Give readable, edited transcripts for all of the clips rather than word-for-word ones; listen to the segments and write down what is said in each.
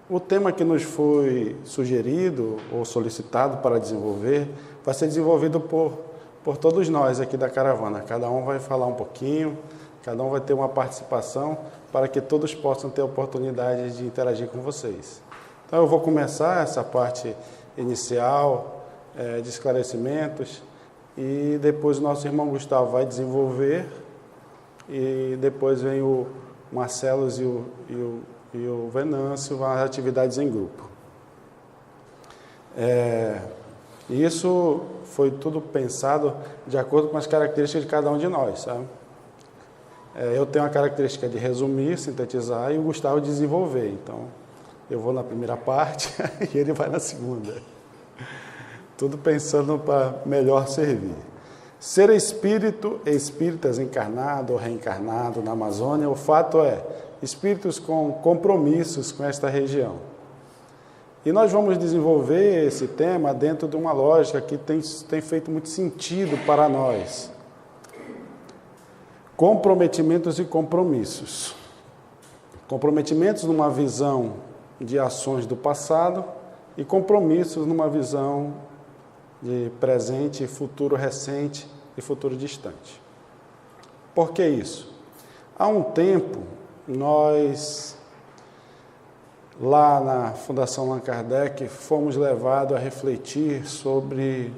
O tema que nos foi sugerido ou solicitado para desenvolver vai ser desenvolvido por todos nós aqui da caravana. Cada um vai falar um pouquinho, cada um vai ter uma participação para que todos possam ter a oportunidade de interagir com vocês. Então eu vou começar essa parte inicial de esclarecimentos e depois o nosso irmão Gustavo vai desenvolver e depois vem o Marcelo e o Venâncio, as atividades em grupo. Isso foi tudo pensado de acordo com as características de cada um de nós, sabe? Eu tenho a característica de resumir, sintetizar, e o Gustavo desenvolver. Então, eu vou na primeira parte e ele vai na segunda. Tudo pensando para melhor servir. Ser espírito e espíritas encarnado ou reencarnado na Amazônia, o fato é, espíritos com compromissos com esta região. E nós vamos desenvolver esse tema dentro de uma lógica que tem feito muito sentido para nós. Comprometimentos e compromissos. Comprometimentos numa visão de ações do passado e compromissos numa visão de presente, futuro recente e futuro distante. Por que isso? Há um tempo, nós, lá na Fundação Allan Kardec, fomos levados a refletir sobre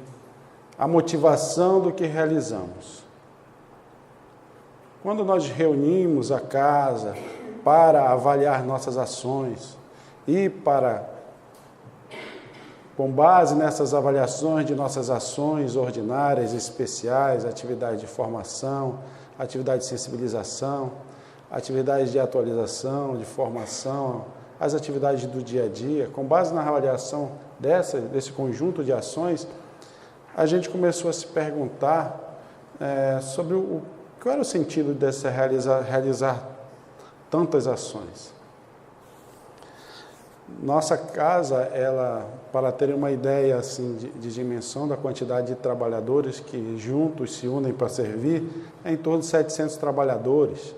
a motivação do que realizamos. Quando nós reunimos a casa para avaliar nossas ações e com base nessas avaliações de nossas ações ordinárias, especiais, atividades de formação, atividades de sensibilização, atividades de atualização, de formação, as atividades do dia a dia, com base na avaliação desse conjunto de ações, a gente começou a se perguntar sobre qual era o sentido dessa realizar tantas ações. Nossa casa, para terem uma ideia assim, de dimensão da quantidade de trabalhadores que juntos se unem para servir, é em torno de 700 trabalhadores.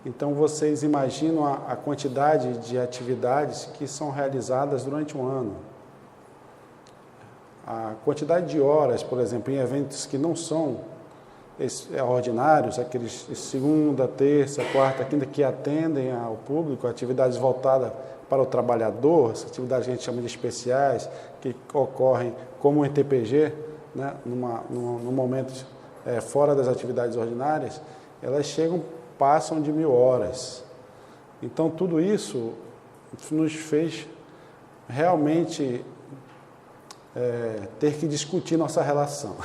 Então, vocês imaginam a quantidade de atividades que são realizadas durante um ano. A quantidade de horas, por exemplo, em eventos que não são ordinários, aqueles segunda, terça, quarta, quinta, que atendem ao público, atividades voltadas para o trabalhador, as atividades que a gente chama de especiais, que ocorrem como um ETPG, né, num momento fora das atividades ordinárias, elas passam de 1000 horas. Então, tudo isso nos fez realmente ter que discutir nossa relação.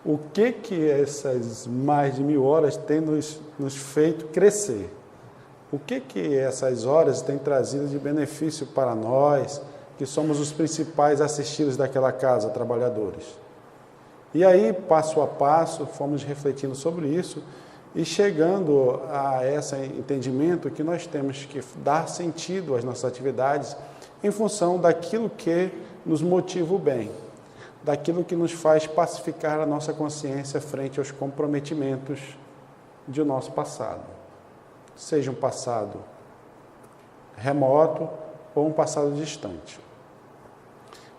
O que essas mais de 1000 horas têm nos feito crescer? O que essas horas têm trazido de benefício para nós, que somos os principais assistidos daquela casa, trabalhadores? E aí, passo a passo, fomos refletindo sobre isso e chegando a esse entendimento que nós temos que dar sentido às nossas atividades em função daquilo que nos motiva o bem, daquilo que nos faz pacificar a nossa consciência frente aos comprometimentos de nosso passado. Seja um passado remoto ou um passado distante.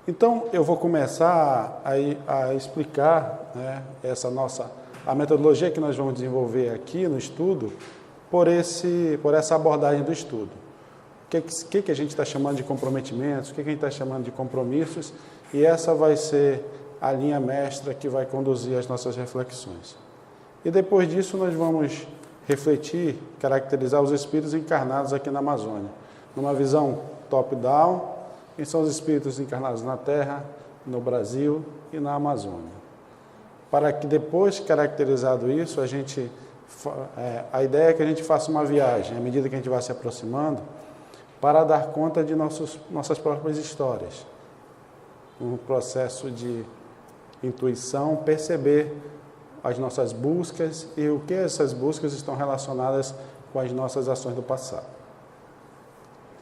Então, eu vou começar a explicar, né, a metodologia que nós vamos desenvolver aqui no estudo por essa abordagem do estudo. O que a gente está chamando de comprometimentos, o que a gente está chamando de compromissos, e essa vai ser a linha mestra que vai conduzir as nossas reflexões. E depois disso nós vamos refletir, caracterizar os espíritos encarnados aqui na Amazônia, numa visão top-down, quem são os espíritos encarnados na Terra, no Brasil e na Amazônia. Para que depois, caracterizado isso, a ideia é que a gente faça uma viagem, à medida que a gente vai se aproximando, para dar conta de nossas próprias histórias. Um processo de intuição, perceber as nossas buscas e o que essas buscas estão relacionadas com as nossas ações do passado.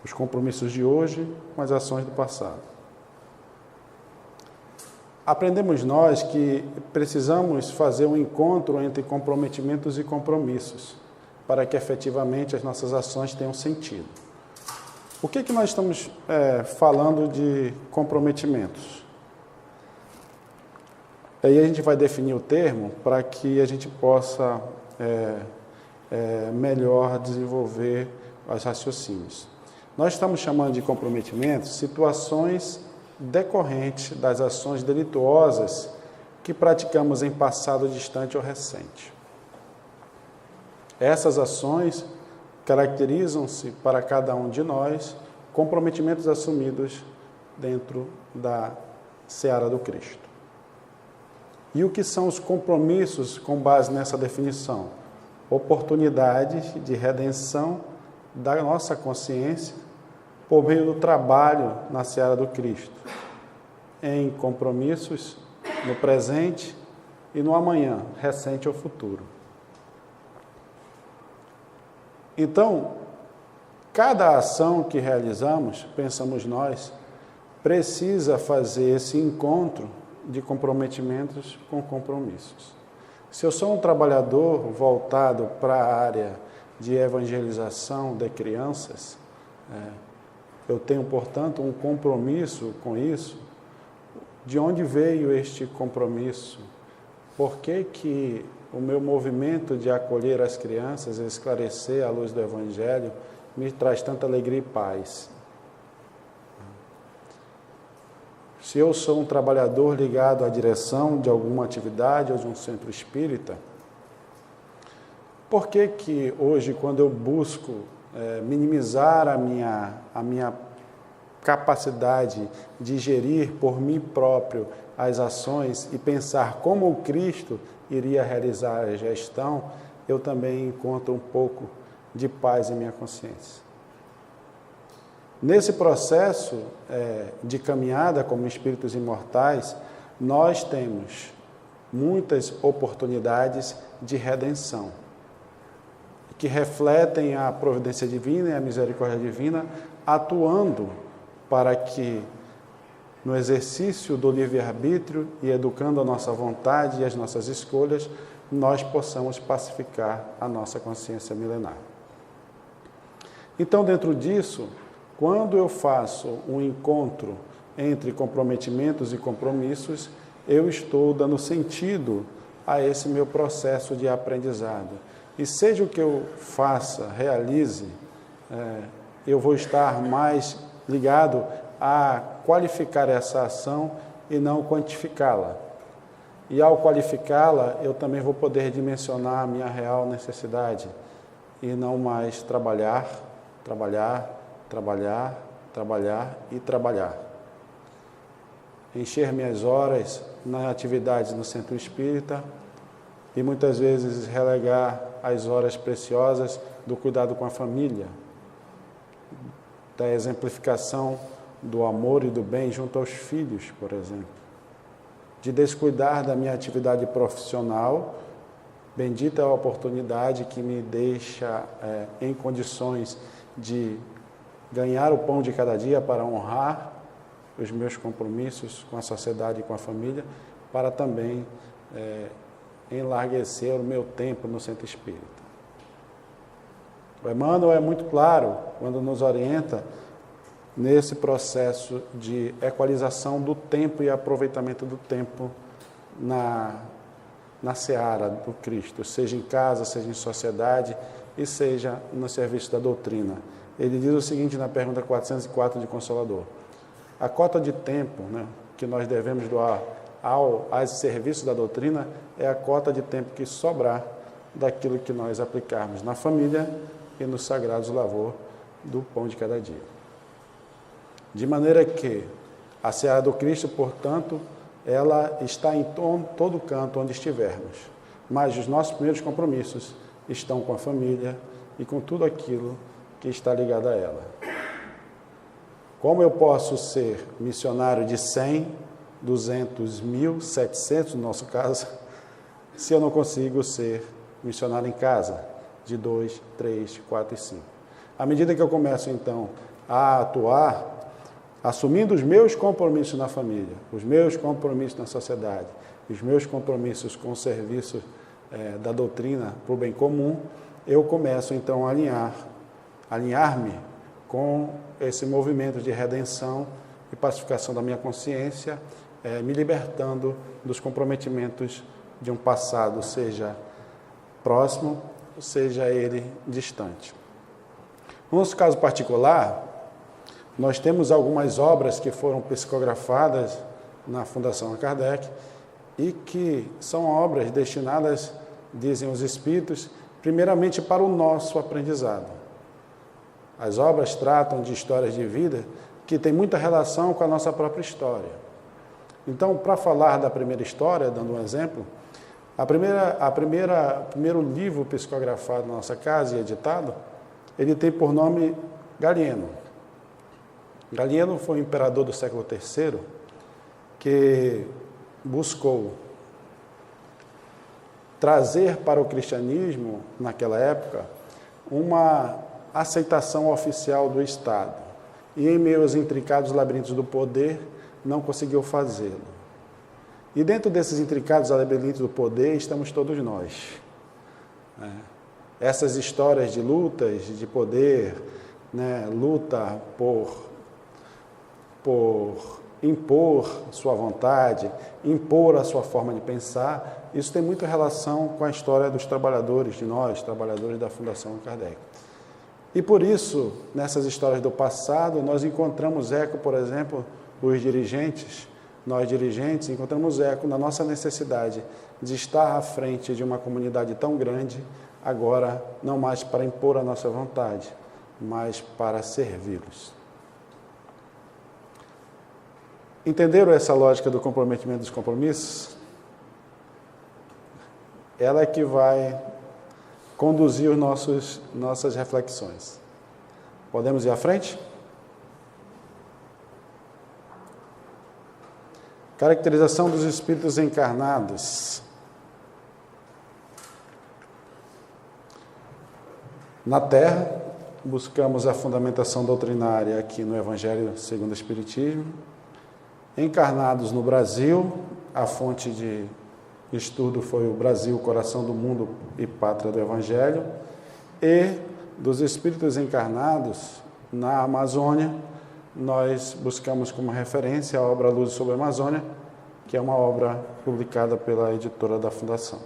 Os compromissos de hoje com as ações do passado. Aprendemos nós que precisamos fazer um encontro entre comprometimentos e compromissos para que efetivamente as nossas ações tenham sentido. O que nós estamos falando de comprometimentos? Aí a gente vai definir o termo para que a gente possa melhor desenvolver os raciocínios. Nós estamos chamando de comprometimentos situações decorrentes das ações delituosas que praticamos em passado distante ou recente. Essas ações caracterizam-se para cada um de nós comprometimentos assumidos dentro da seara do Cristo. E o que são os compromissos com base nessa definição? Oportunidades de redenção da nossa consciência por meio do trabalho na seara do Cristo, em compromissos no presente e no amanhã, recente ou futuro. Então, cada ação que realizamos, pensamos nós, precisa fazer esse encontro de comprometimentos com compromissos. Se eu sou um trabalhador voltado para a área de evangelização de crianças, eu tenho, portanto, um compromisso com isso. De onde veio este compromisso? Por que o meu movimento de acolher as crianças e esclarecer a luz do Evangelho me traz tanta alegria e paz? Se eu sou um trabalhador ligado à direção de alguma atividade ou de um centro espírita, por que hoje, quando eu busco minimizar a minha capacidade de gerir por mim próprio as ações e pensar como o Cristo iria realizar a gestão, eu também encontro um pouco de paz em minha consciência. Nesse processo de caminhada como espíritos imortais, nós temos muitas oportunidades de redenção, que refletem a providência divina e a misericórdia divina, atuando para que, no exercício do livre-arbítrio e educando a nossa vontade e as nossas escolhas, nós possamos pacificar a nossa consciência milenar. Então, dentro disso, quando eu faço um encontro entre comprometimentos e compromissos, eu estou dando sentido a esse meu processo de aprendizado. E seja o que eu faça, realize, eu vou estar mais ligado a qualificar essa ação e não quantificá-la. E ao qualificá-la, eu também vou poder dimensionar a minha real necessidade e não mais trabalhar e trabalhar. Encher minhas horas nas atividades no centro espírita e muitas vezes relegar as horas preciosas do cuidado com a família, da exemplificação do amor e do bem junto aos filhos, por exemplo. De descuidar da minha atividade profissional, bendita é a oportunidade que me deixa em condições de ganhar o pão de cada dia para honrar os meus compromissos com a sociedade e com a família, para também enlarguecer o meu tempo no centro espírita. O Emmanuel é muito claro quando nos orienta nesse processo de equalização do tempo e aproveitamento do tempo na seara do Cristo, seja em casa, seja em sociedade e seja no serviço da doutrina. Ele diz o seguinte na pergunta 404 de Consolador: a cota de tempo que nós devemos doar aos serviços da doutrina é a cota de tempo que sobrar daquilo que nós aplicarmos na família e nos sagrados lavor do pão de cada dia. De maneira que a seara do Cristo, portanto, ela está em todo canto onde estivermos, mas os nossos primeiros compromissos estão com a família e com tudo aquilo que está ligado a ela. Como eu posso ser missionário de 100, 200, 1.000, 700, no nosso caso, se eu não consigo ser missionário em casa, de 2, 3, 4 e 5? À medida que eu começo, então, a atuar, assumindo os meus compromissos na família, os meus compromissos na sociedade, os meus compromissos com o serviço da doutrina para o bem comum, eu começo, então, a alinhar-me com esse movimento de redenção e pacificação da minha consciência, me libertando dos comprometimentos de um passado, seja próximo, seja ele distante. No nosso caso particular, nós temos algumas obras que foram psicografadas na Fundação Allan Kardec e que são obras destinadas, dizem os espíritos, primeiramente para o nosso aprendizado. As obras tratam de histórias de vida que têm muita relação com a nossa própria história. Então, para falar da primeira história, dando um exemplo, o primeiro livro psicografado na nossa casa e editado, ele tem por nome Galeno. Galeno foi um imperador do século III que buscou trazer para o cristianismo, naquela época, uma aceitação oficial do Estado. E em meio aos intricados labirintos do poder, não conseguiu fazê-lo. E dentro desses intricados labirintos do poder, estamos todos nós. Essas histórias de lutas, de poder, luta por impor sua vontade, impor a sua forma de pensar, isso tem muita relação com a história dos trabalhadores, de nós, trabalhadores da Fundação Allan Kardec. E por isso, nessas histórias do passado, nós encontramos eco, por exemplo, nós dirigentes, encontramos eco na nossa necessidade de estar à frente de uma comunidade tão grande, agora não mais para impor a nossa vontade, mas para servi-los. Entenderam essa lógica do comprometimento dos compromissos? Ela é que vai conduzir nossas reflexões. Podemos ir à frente? Caracterização dos espíritos encarnados. Na Terra, buscamos a fundamentação doutrinária aqui no Evangelho segundo o Espiritismo. Encarnados no Brasil, a fonte de estudo foi o Brasil, coração do mundo e pátria do Evangelho, e dos espíritos encarnados na Amazônia, nós buscamos como referência a obra Luz sobre a Amazônia, que é uma obra publicada pela editora da Fundação.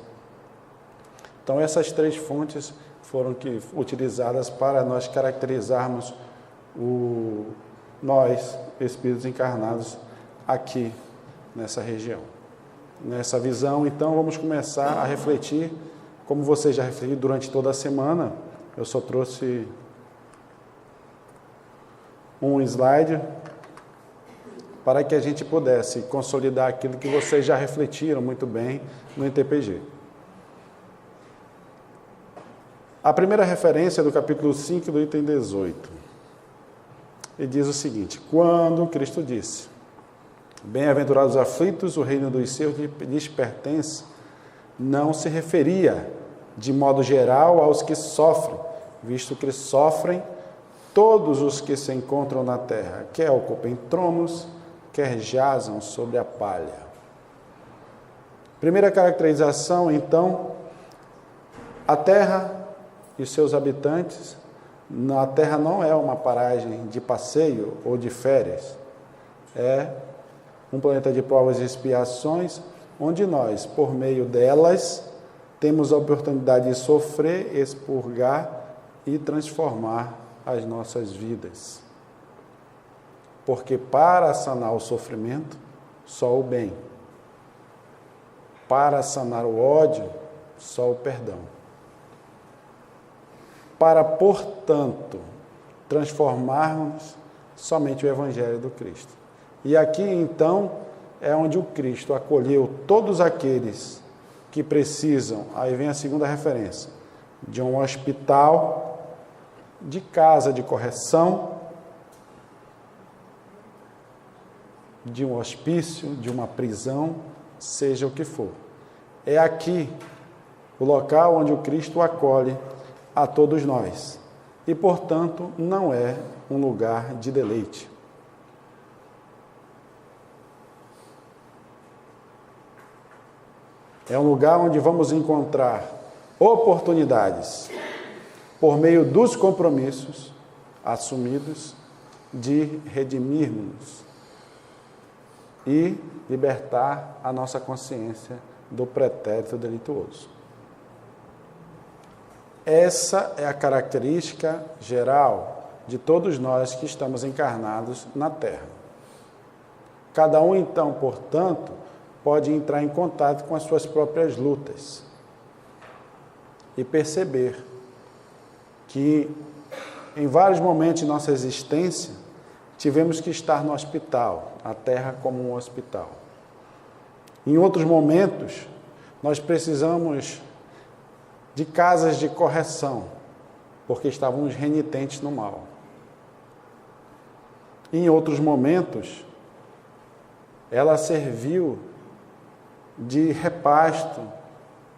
Então, essas três fontes foram utilizadas para nós caracterizarmos nós, espíritos encarnados, aqui nessa região. Nessa visão, então, vamos começar a refletir, como você já refletiu durante toda a semana. Eu só trouxe um slide para que a gente pudesse consolidar aquilo que vocês já refletiram muito bem no ITPG. A primeira referência é do capítulo 5 do item 18. E diz o seguinte: quando Cristo disse: bem-aventurados aflitos, o reino dos céus lhes pertence, não se referia de modo geral aos que sofrem, visto que sofrem todos os que se encontram na terra, quer ocupem tronos, quer jazam sobre a palha. Primeira caracterização, então, a terra e os seus habitantes. A terra não é uma paragem de passeio ou de férias, é um planeta de provas e expiações, onde nós, por meio delas, temos a oportunidade de sofrer, expurgar e transformar as nossas vidas. Porque para sanar o sofrimento, só o bem. Para sanar o ódio, só o perdão. Para, portanto, transformarmos somente o Evangelho do Cristo. E aqui, então, é onde o Cristo acolheu todos aqueles que precisam, aí vem a segunda referência, de um hospital, de casa de correção, de um hospício, de uma prisão, seja o que for. É aqui o local onde o Cristo acolhe a todos nós. E, portanto, não é um lugar de deleite. É um lugar onde vamos encontrar oportunidades, por meio dos compromissos, assumidos de redimirmos-nos e libertar a nossa consciência do pretérito delituoso. Essa é a característica geral de todos nós que estamos encarnados na Terra. Cada um, então, portanto, pode entrar em contato com as suas próprias lutas e perceber que, em vários momentos de nossa existência, tivemos que estar no hospital, a Terra como um hospital. Em outros momentos, nós precisamos de casas de correção, porque estávamos renitentes no mal. Em outros momentos, ela serviu de repasto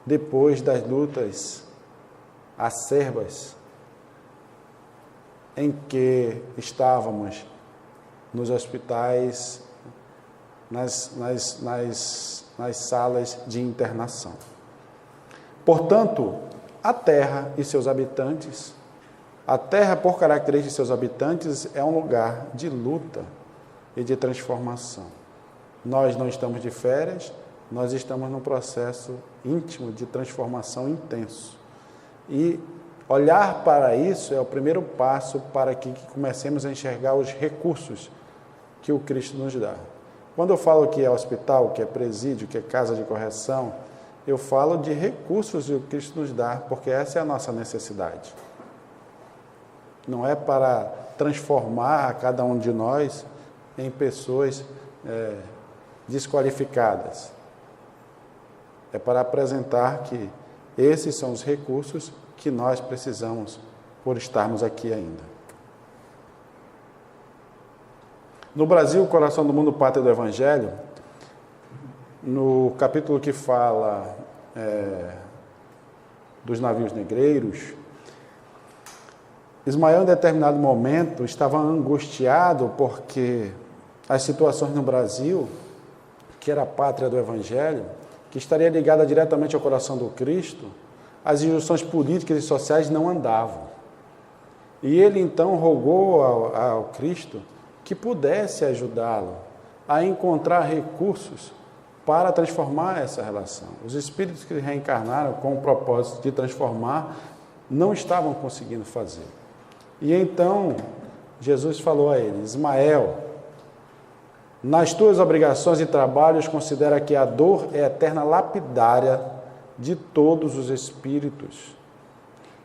depois das lutas acerbas em que estávamos nos hospitais, nas salas de internação. Portanto, a Terra e seus habitantes, a Terra, por característica de seus habitantes, é um lugar de luta e de transformação. Nós não estamos de férias, nós estamos num processo íntimo de transformação intenso. E olhar para isso é o primeiro passo para que comecemos a enxergar os recursos que o Cristo nos dá. Quando eu falo que é hospital, que é presídio, que é casa de correção, eu falo de recursos que o Cristo nos dá, porque essa é a nossa necessidade. Não é para transformar cada um de nós em pessoas desqualificadas. É para apresentar que esses são os recursos que nós precisamos por estarmos aqui ainda. No Brasil, o coração do mundo, pátria do Evangelho, no capítulo que fala dos navios negreiros, Ismael, em determinado momento, estava angustiado porque as situações no Brasil, que era a pátria do Evangelho, que estaria ligada diretamente ao coração do Cristo, as injunções políticas e sociais não andavam. E ele, então, rogou ao Cristo que pudesse ajudá-lo a encontrar recursos para transformar essa relação. Os espíritos que reencarnaram com o propósito de transformar não estavam conseguindo fazer. E então, Jesus falou a ele: Ismael, nas tuas obrigações e trabalhos, considera que a dor é a eterna lapidária de todos os espíritos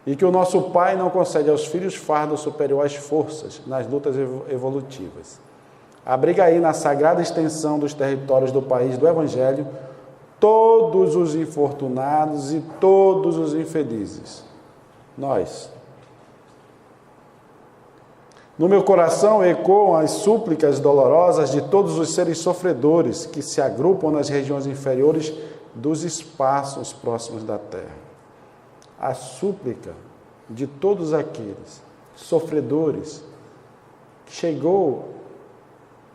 e que o nosso Pai não concede aos filhos fardo superior às forças nas lutas evolutivas. Abriga aí na sagrada extensão dos territórios do país do Evangelho todos os infortunados e todos os infelizes. Nós. No meu coração ecoam as súplicas dolorosas de todos os seres sofredores que se agrupam nas regiões inferiores dos espaços próximos da terra. A súplica de todos aqueles sofredores chegou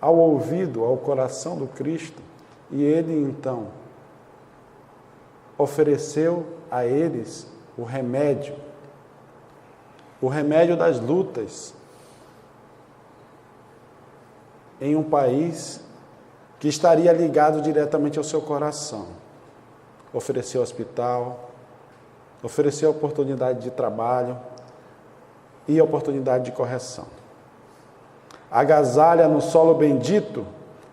ao ouvido, ao coração do Cristo, e ele então ofereceu a eles o remédio das lutas em um país que estaria ligado diretamente ao seu coração. Ofereceu hospital, ofereceu oportunidade de trabalho e oportunidade de correção. Agasalha no solo bendito,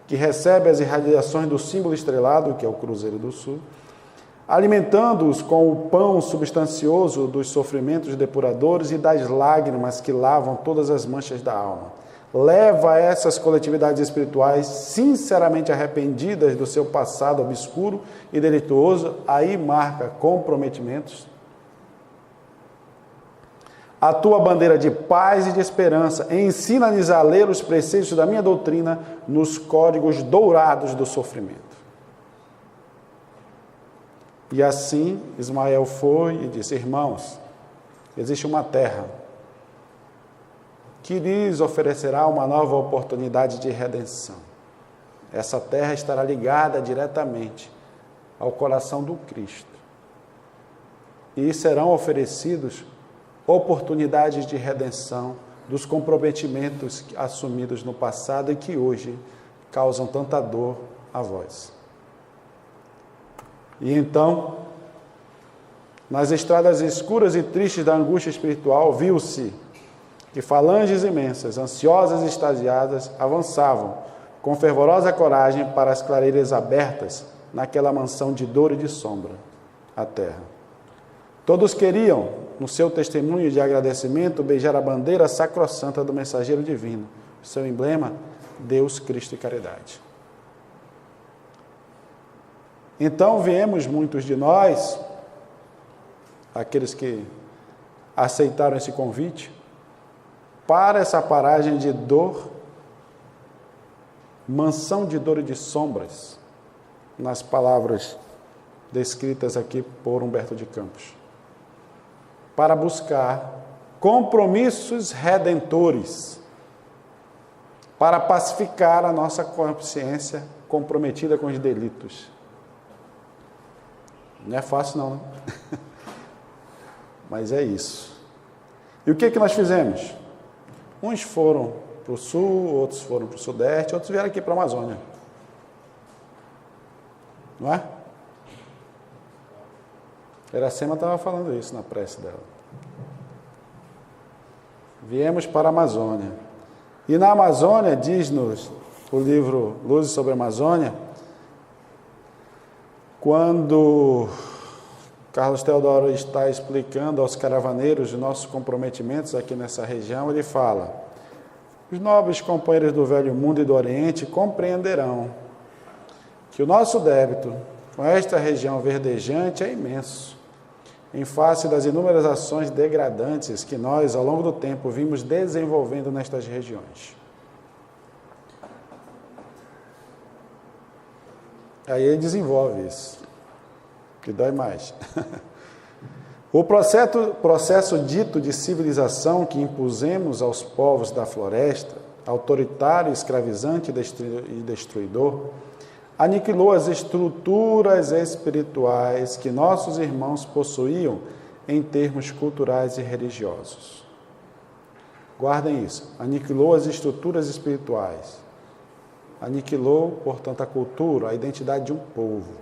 que recebe as irradiações do símbolo estrelado, que é o Cruzeiro do Sul, alimentando-os com o pão substancioso dos sofrimentos depuradores e das lágrimas que lavam todas as manchas da alma. Leva essas coletividades espirituais sinceramente arrependidas do seu passado obscuro e delituoso, aí marca comprometimentos, a tua bandeira de paz e de esperança, ensina-lhes a ler os preceitos da minha doutrina nos códigos dourados do sofrimento. E assim Ismael foi e disse: irmãos, existe uma terra que lhes oferecerá uma nova oportunidade de redenção. Essa terra estará ligada diretamente ao coração do Cristo. E serão oferecidos oportunidades de redenção dos comprometimentos assumidos no passado e que hoje causam tanta dor a vós. E então, nas estradas escuras e tristes da angústia espiritual, viu-se que falanges imensas, ansiosas e extasiadas, avançavam com fervorosa coragem para as clareiras abertas naquela mansão de dor e de sombra, a terra. Todos queriam, no seu testemunho de agradecimento, beijar a bandeira sacrossanta do mensageiro divino, o seu emblema, Deus, Cristo e caridade. Então viemos muitos de nós, aqueles que aceitaram esse convite, para essa paragem de dor, mansão de dor e de sombras, nas palavras descritas aqui por Humberto de Campos, para buscar compromissos redentores, para pacificar a nossa consciência comprometida com os delitos. Não é fácil não, né? Mas é isso. E o que nós fizemos? Uns foram para o sul, outros foram para o sudeste, outros vieram aqui para a Amazônia. Não é? Iracema estava falando isso na prece dela. Viemos para a Amazônia. E na Amazônia, diz-nos o livro Luzes sobre a Amazônia, quando Carlos Teodoro está explicando aos caravaneiros os nossos comprometimentos aqui nessa região, ele fala: os nobres companheiros do Velho Mundo e do Oriente compreenderão que o nosso débito com esta região verdejante é imenso, em face das inúmeras ações degradantes que nós, ao longo do tempo, vimos desenvolvendo nestas regiões. Aí ele desenvolve isso, que dói mais. O processo dito de civilização que impusemos aos povos da floresta, autoritário, escravizante e destruidor, aniquilou as estruturas espirituais que nossos irmãos possuíam em termos culturais e religiosos. Guardem isso, aniquilou as estruturas espirituais. Aniquilou, portanto, a cultura, a identidade de um povo.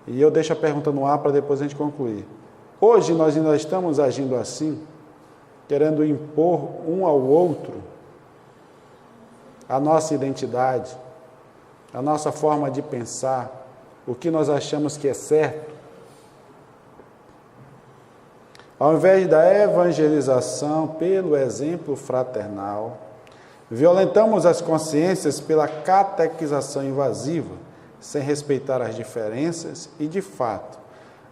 E eu deixo a pergunta no ar para depois a gente concluir. Hoje nós ainda estamos agindo assim, querendo impor um ao outro a nossa identidade, a nossa forma de pensar, o que nós achamos que é certo. Ao invés da evangelização pelo exemplo fraternal, violentamos as consciências pela catequização invasiva, sem respeitar as diferenças e, de fato,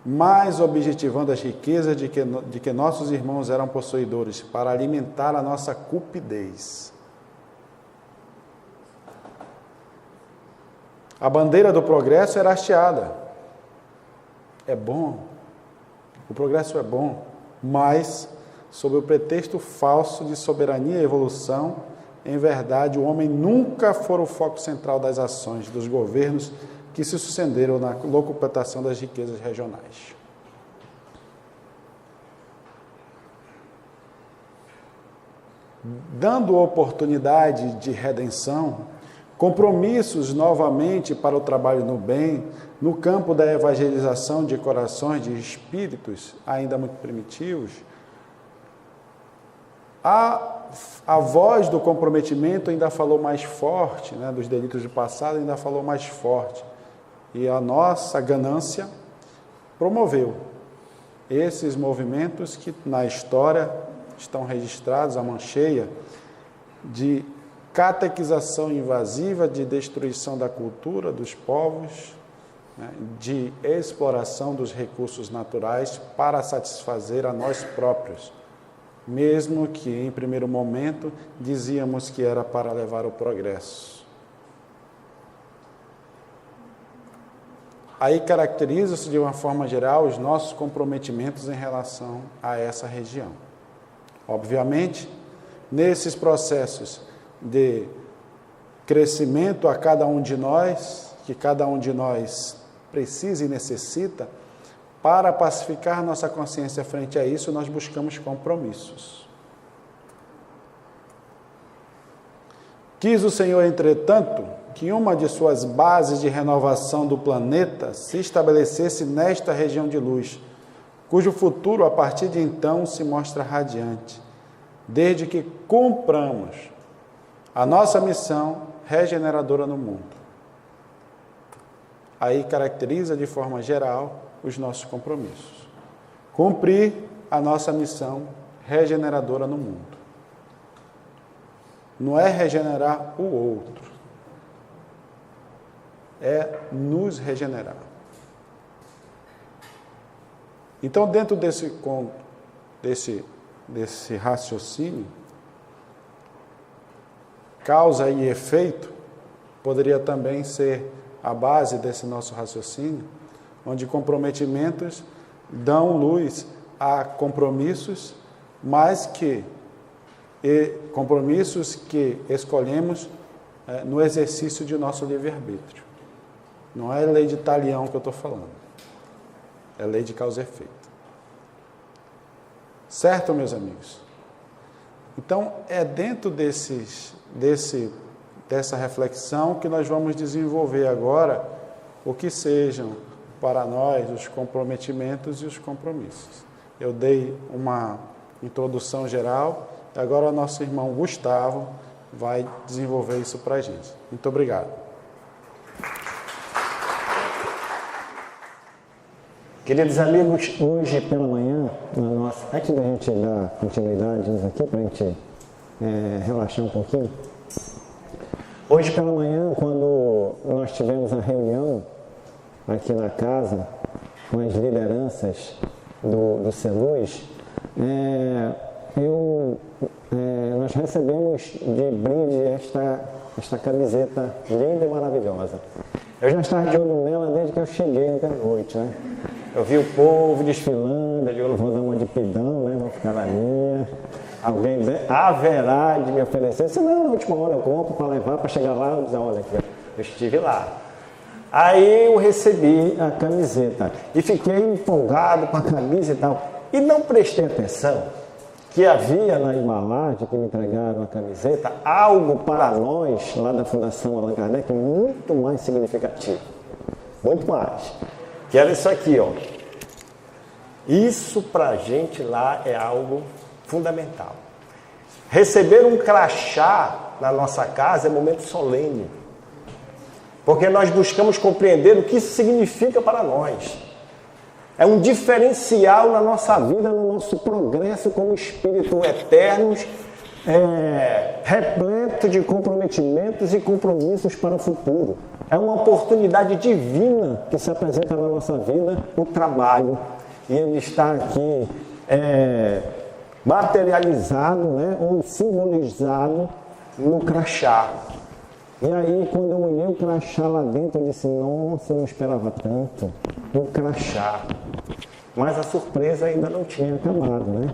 mais objetivando as riquezas de que nossos irmãos eram possuidores para alimentar a nossa cupidez. A bandeira do progresso era hasteada. É bom, o progresso é bom, mas sob o pretexto falso de soberania e evolução, em verdade, o homem nunca foi o foco central das ações dos governos que se sucederam na locupletação das riquezas regionais. Dando oportunidade de redenção, compromissos novamente para o trabalho no bem, no campo da evangelização de corações, de espíritos ainda muito primitivos, a voz do comprometimento ainda falou mais forte, né, dos delitos do passado ainda falou mais forte. E a nossa ganância promoveu esses movimentos que na história estão registrados, a mancheia, de catequização invasiva, de destruição da cultura dos povos, né, de exploração dos recursos naturais para satisfazer a nós próprios, mesmo que em primeiro momento dizíamos que era para levar o progresso. Aí caracterizam-se de uma forma geral os nossos comprometimentos em relação a essa região. Obviamente, nesses processos de crescimento a cada um de nós, que cada um de nós precisa e necessita, para pacificar nossa consciência frente a isso, nós buscamos compromissos. Quis o Senhor, entretanto, que uma de suas bases de renovação do planeta se estabelecesse nesta região de luz, cujo futuro, a partir de então, se mostra radiante, desde que cumpramos a nossa missão regeneradora no mundo. Aí caracteriza de forma geral os nossos compromissos. Cumprir a nossa missão regeneradora no mundo. Não é regenerar o outro, é nos regenerar. Então, dentro desse raciocínio, causa e efeito poderia também ser a base desse nosso raciocínio, onde comprometimentos dão luz a compromissos, mas compromissos que escolhemos no exercício de nosso livre-arbítrio. Não é lei de talião que eu estou falando, é lei de causa e efeito. Certo, meus amigos? Então, é dentro dessa reflexão que nós vamos desenvolver agora o que sejam para nós os comprometimentos e os compromissos. Eu dei uma introdução geral, e agora o nosso irmão Gustavo vai desenvolver isso para a gente. Muito obrigado. Queridos amigos, hoje pela manhã, antes da gente dar continuidade aqui, para a gente relaxar um pouquinho, hoje pela manhã, quando nós tivemos a reunião aqui na casa, com as lideranças do CELUZ, nós recebemos de brinde esta camiseta linda e maravilhosa. Eu já estava de olho nela desde que eu cheguei ontem à noite, né? Eu vi o povo desfilando, eu digo, eu vou dar uma de pidão, né? Vou ficar na minha. Alguém haverá de me oferecer. Se não, na última hora eu compro para levar, para chegar lá e dizer, olha, eu estive lá. Aí eu recebi a camiseta e fiquei empolgado com a camisa e tal. E não prestei atenção que havia na embalagem que me entregaram a camiseta algo para nós, lá da Fundação Allan Kardec, muito mais significativo. Muito mais. Que era isso aqui, ó. Isso pra gente lá é algo fundamental. Receber um crachá na nossa casa é momento solene. Porque nós buscamos compreender o que isso significa para nós. É um diferencial na nossa vida, no nosso progresso como espírito eternos, repleto de comprometimentos e compromissos para o futuro. É uma oportunidade divina que se apresenta na nossa vida, o trabalho. E ele está aqui materializado, né, ou simbolizado no crachá. E aí, quando eu olhei o crachá lá dentro, eu disse, nossa, eu não esperava tanto. Um crachá. Mas a surpresa ainda não tinha acabado, né?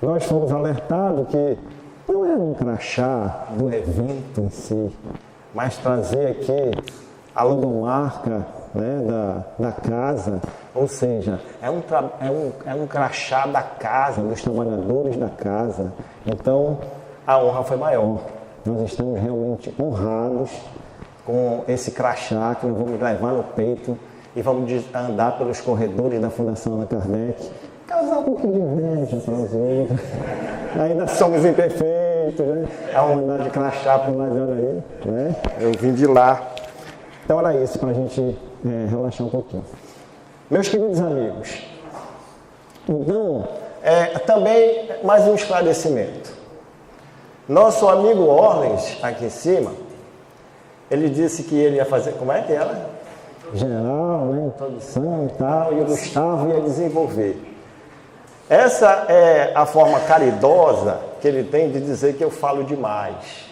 Nós fomos alertados que não era um crachá do evento em si, mas trazer aqui a logomarca, né, da casa, ou seja, é um crachá da casa, dos trabalhadores da casa. Então, a honra foi maior. Nós estamos realmente honrados com esse crachá que nós vamos levar no peito e vamos andar pelos corredores da Fundação Allan Kardec, causar um pouco de inveja para os outros. Ainda somos imperfeitos, né? A andar de crachá para o lado, olha aí, né? Eu vim de lá. Então era isso, para a gente relaxar um pouquinho. Meus queridos amigos, então, também mais um esclarecimento. Nosso amigo Orlens, aqui em cima, ele disse que ele ia fazer, como é que era? Geral, né, introdução e tal, e o Gustavo ia desenvolver. Essa é a forma caridosa que ele tem de dizer que eu falo demais.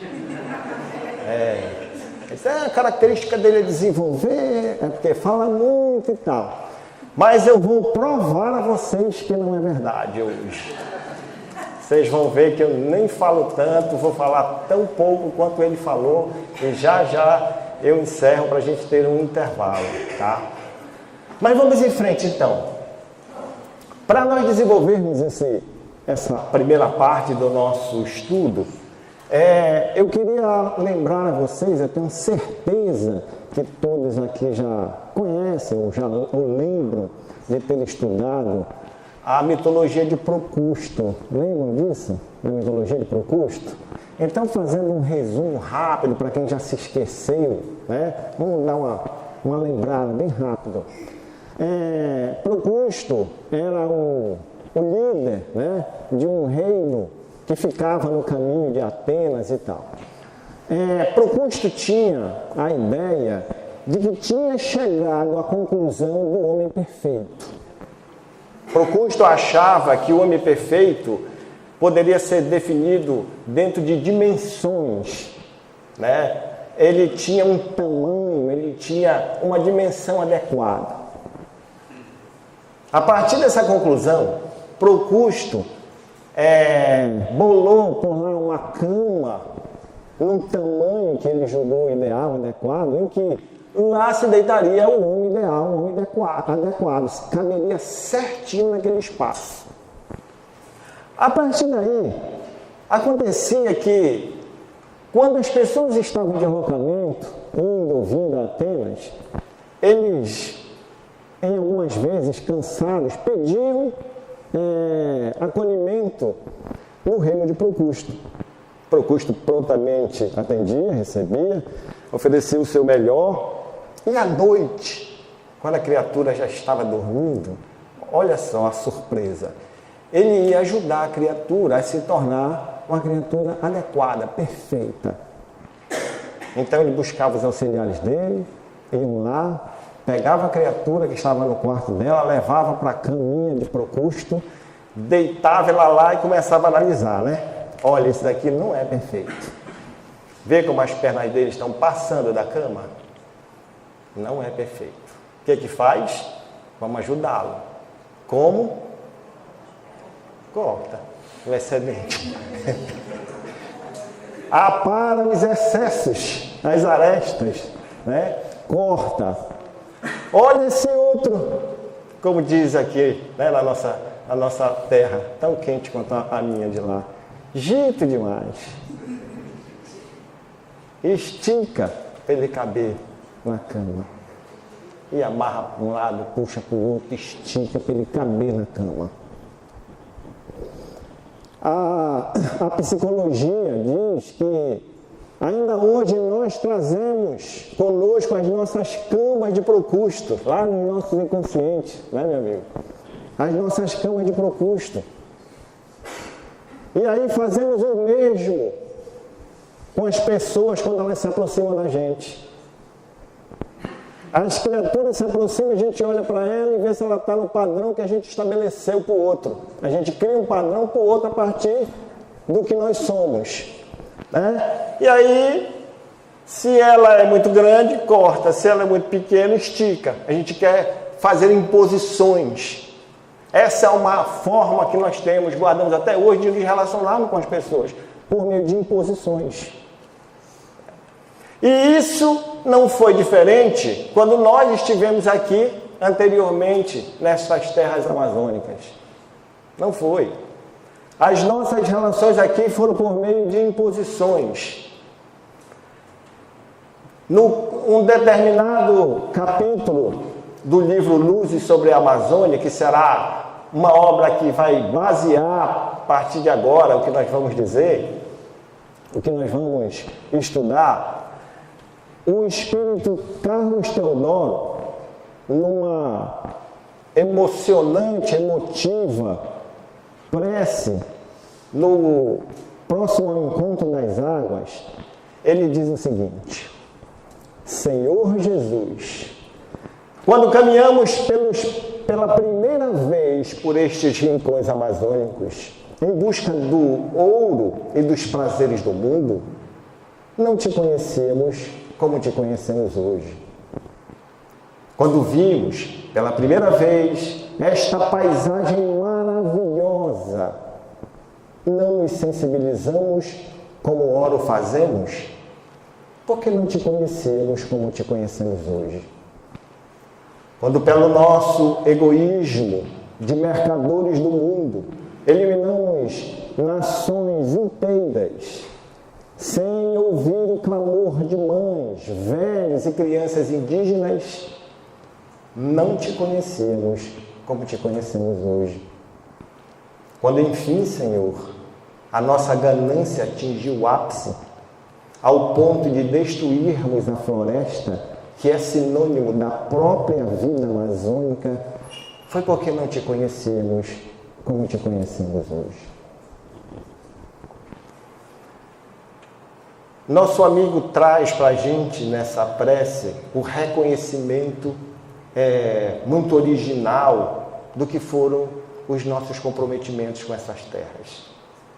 Essa é a característica dele, desenvolver, porque fala muito e tal. Mas eu vou provar a vocês que não é verdade hoje. Vocês vão ver que eu nem falo tanto, vou falar tão pouco quanto ele falou, e já já eu encerro para a gente ter um intervalo, tá? Mas vamos em frente então. Para nós desenvolvermos essa primeira parte do nosso estudo, Eu queria lembrar a vocês, eu tenho certeza que todos aqui já conhecem ou lembram de ter estudado a mitologia de Procusto. Lembram disso? Da mitologia de Procusto? Então, fazendo um resumo rápido para quem já se esqueceu, né? Vamos dar uma lembrada bem rápido. Procusto era o líder, né, de um reino que ficava no caminho de Atenas e tal. Procusto tinha a ideia de que tinha chegado à conclusão do homem perfeito. Procusto achava que o homem perfeito poderia ser definido dentro de dimensões, né? Ele tinha um tamanho, ele tinha uma dimensão adequada. A partir dessa conclusão, Procusto bolou por lá uma cama num tamanho que ele julgou ideal, adequado, em que lá se deitaria o homem ideal, o homem adequado, caberia certinho naquele espaço. A partir daí, acontecia que, quando as pessoas estavam de deslocamento, indo ou vindo a Atenas, eles, em algumas vezes, cansados, pediam acolhimento no reino de Procusto. Procusto prontamente atendia, recebia, oferecia o seu melhor, e à noite, quando a criatura já estava dormindo, olha só a surpresa, ele ia ajudar a criatura a se tornar uma criatura adequada, perfeita. Então ele buscava os auxiliares dele, iam lá, pegava a criatura que estava no quarto dela, levava para a caminha de Procusto, deitava ela lá e começava a analisar, né? Olha, esse daqui não é perfeito. Vê como as pernas dele estão passando da cama? Não é perfeito. O que faz? Vamos ajudá-lo. Como? Corta o excedente. Apara os excessos, as arestas, né? Corta. Olha esse outro, como diz aqui, né, na nossa terra, tão quente quanto a minha de lá. Jeito demais. Estica para ele caber na cama. E amarra para um lado, puxa para o outro, estica para ele caber na cama. A psicologia diz que ainda hoje nós trazemos conosco as nossas camas de Procusto, lá no nosso inconsciente, né, meu amigo? As nossas camas de Procusto. E aí fazemos o mesmo com as pessoas quando elas se aproximam da gente. As criaturas se aproximam, a gente olha para ela e vê se ela está no padrão que a gente estabeleceu para o outro. A gente cria um padrão para o outro a partir do que nós somos. Né? E aí, se ela é muito grande, corta. Se ela é muito pequena, estica. A gente quer fazer imposições. Essa é uma forma que nós temos, guardamos até hoje, de nos relacionarmos com as pessoas, por meio de imposições. E isso não foi diferente quando nós estivemos aqui anteriormente, nessas terras amazônicas. Não foi. As nossas relações aqui foram por meio de imposições. Num determinado capítulo do livro Luzes sobre a Amazônia, que será uma obra que vai basear, a partir de agora, o que nós vamos dizer, o que nós vamos estudar, o espírito Carlos Teodoro, numa emotiva prece, no próximo encontro das águas, ele diz o seguinte: Senhor Jesus, quando caminhamos pela primeira vez por estes rincões amazônicos, em busca do ouro e dos prazeres do mundo, não te conhecíamos como te conhecemos hoje. Quando vimos pela primeira vez esta paisagem maravilhosa, não nos sensibilizamos como ora o fazemos, porque não te conhecemos como te conhecemos hoje. Quando pelo nosso egoísmo de mercadores do mundo, eliminamos nações inteiras sem ouvir o clamor de mães, velhos e crianças indígenas, não te conhecíamos como te conhecemos hoje. Quando enfim, Senhor, a nossa ganância atingiu o ápice, ao ponto de destruirmos a floresta, que é sinônimo da própria vida amazônica, foi porque não te conhecemos como te conhecemos hoje. Nosso amigo traz para a gente nessa prece o reconhecimento muito original do que foram os nossos comprometimentos com essas terras,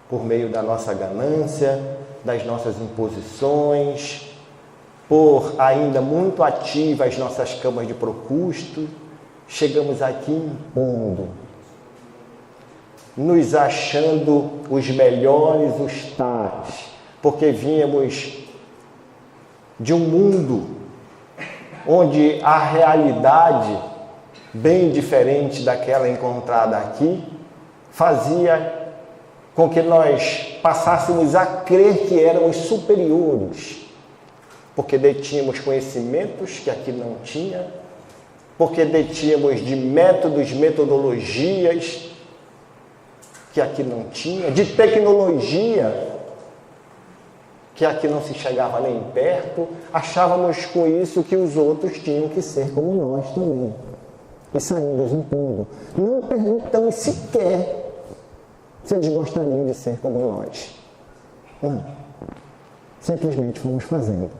por meio da nossa ganância, das nossas imposições, por ainda muito ativas as nossas camas de procusto, chegamos aqui impondo, nos achando os melhores, os tais, porque vínhamos de um mundo onde a realidade, bem diferente daquela encontrada aqui, fazia com que nós passássemos a crer que éramos superiores, porque detínhamos conhecimentos que aqui não tinha, porque detínhamos de métodos, metodologias que aqui não tinha, de tecnologia que aqui não se chegava nem perto, achávamos com isso que os outros tinham que ser como nós também. E saímos impondo. Não perguntamos sequer se eles gostariam de ser como nós. Não. Simplesmente fomos fazendo.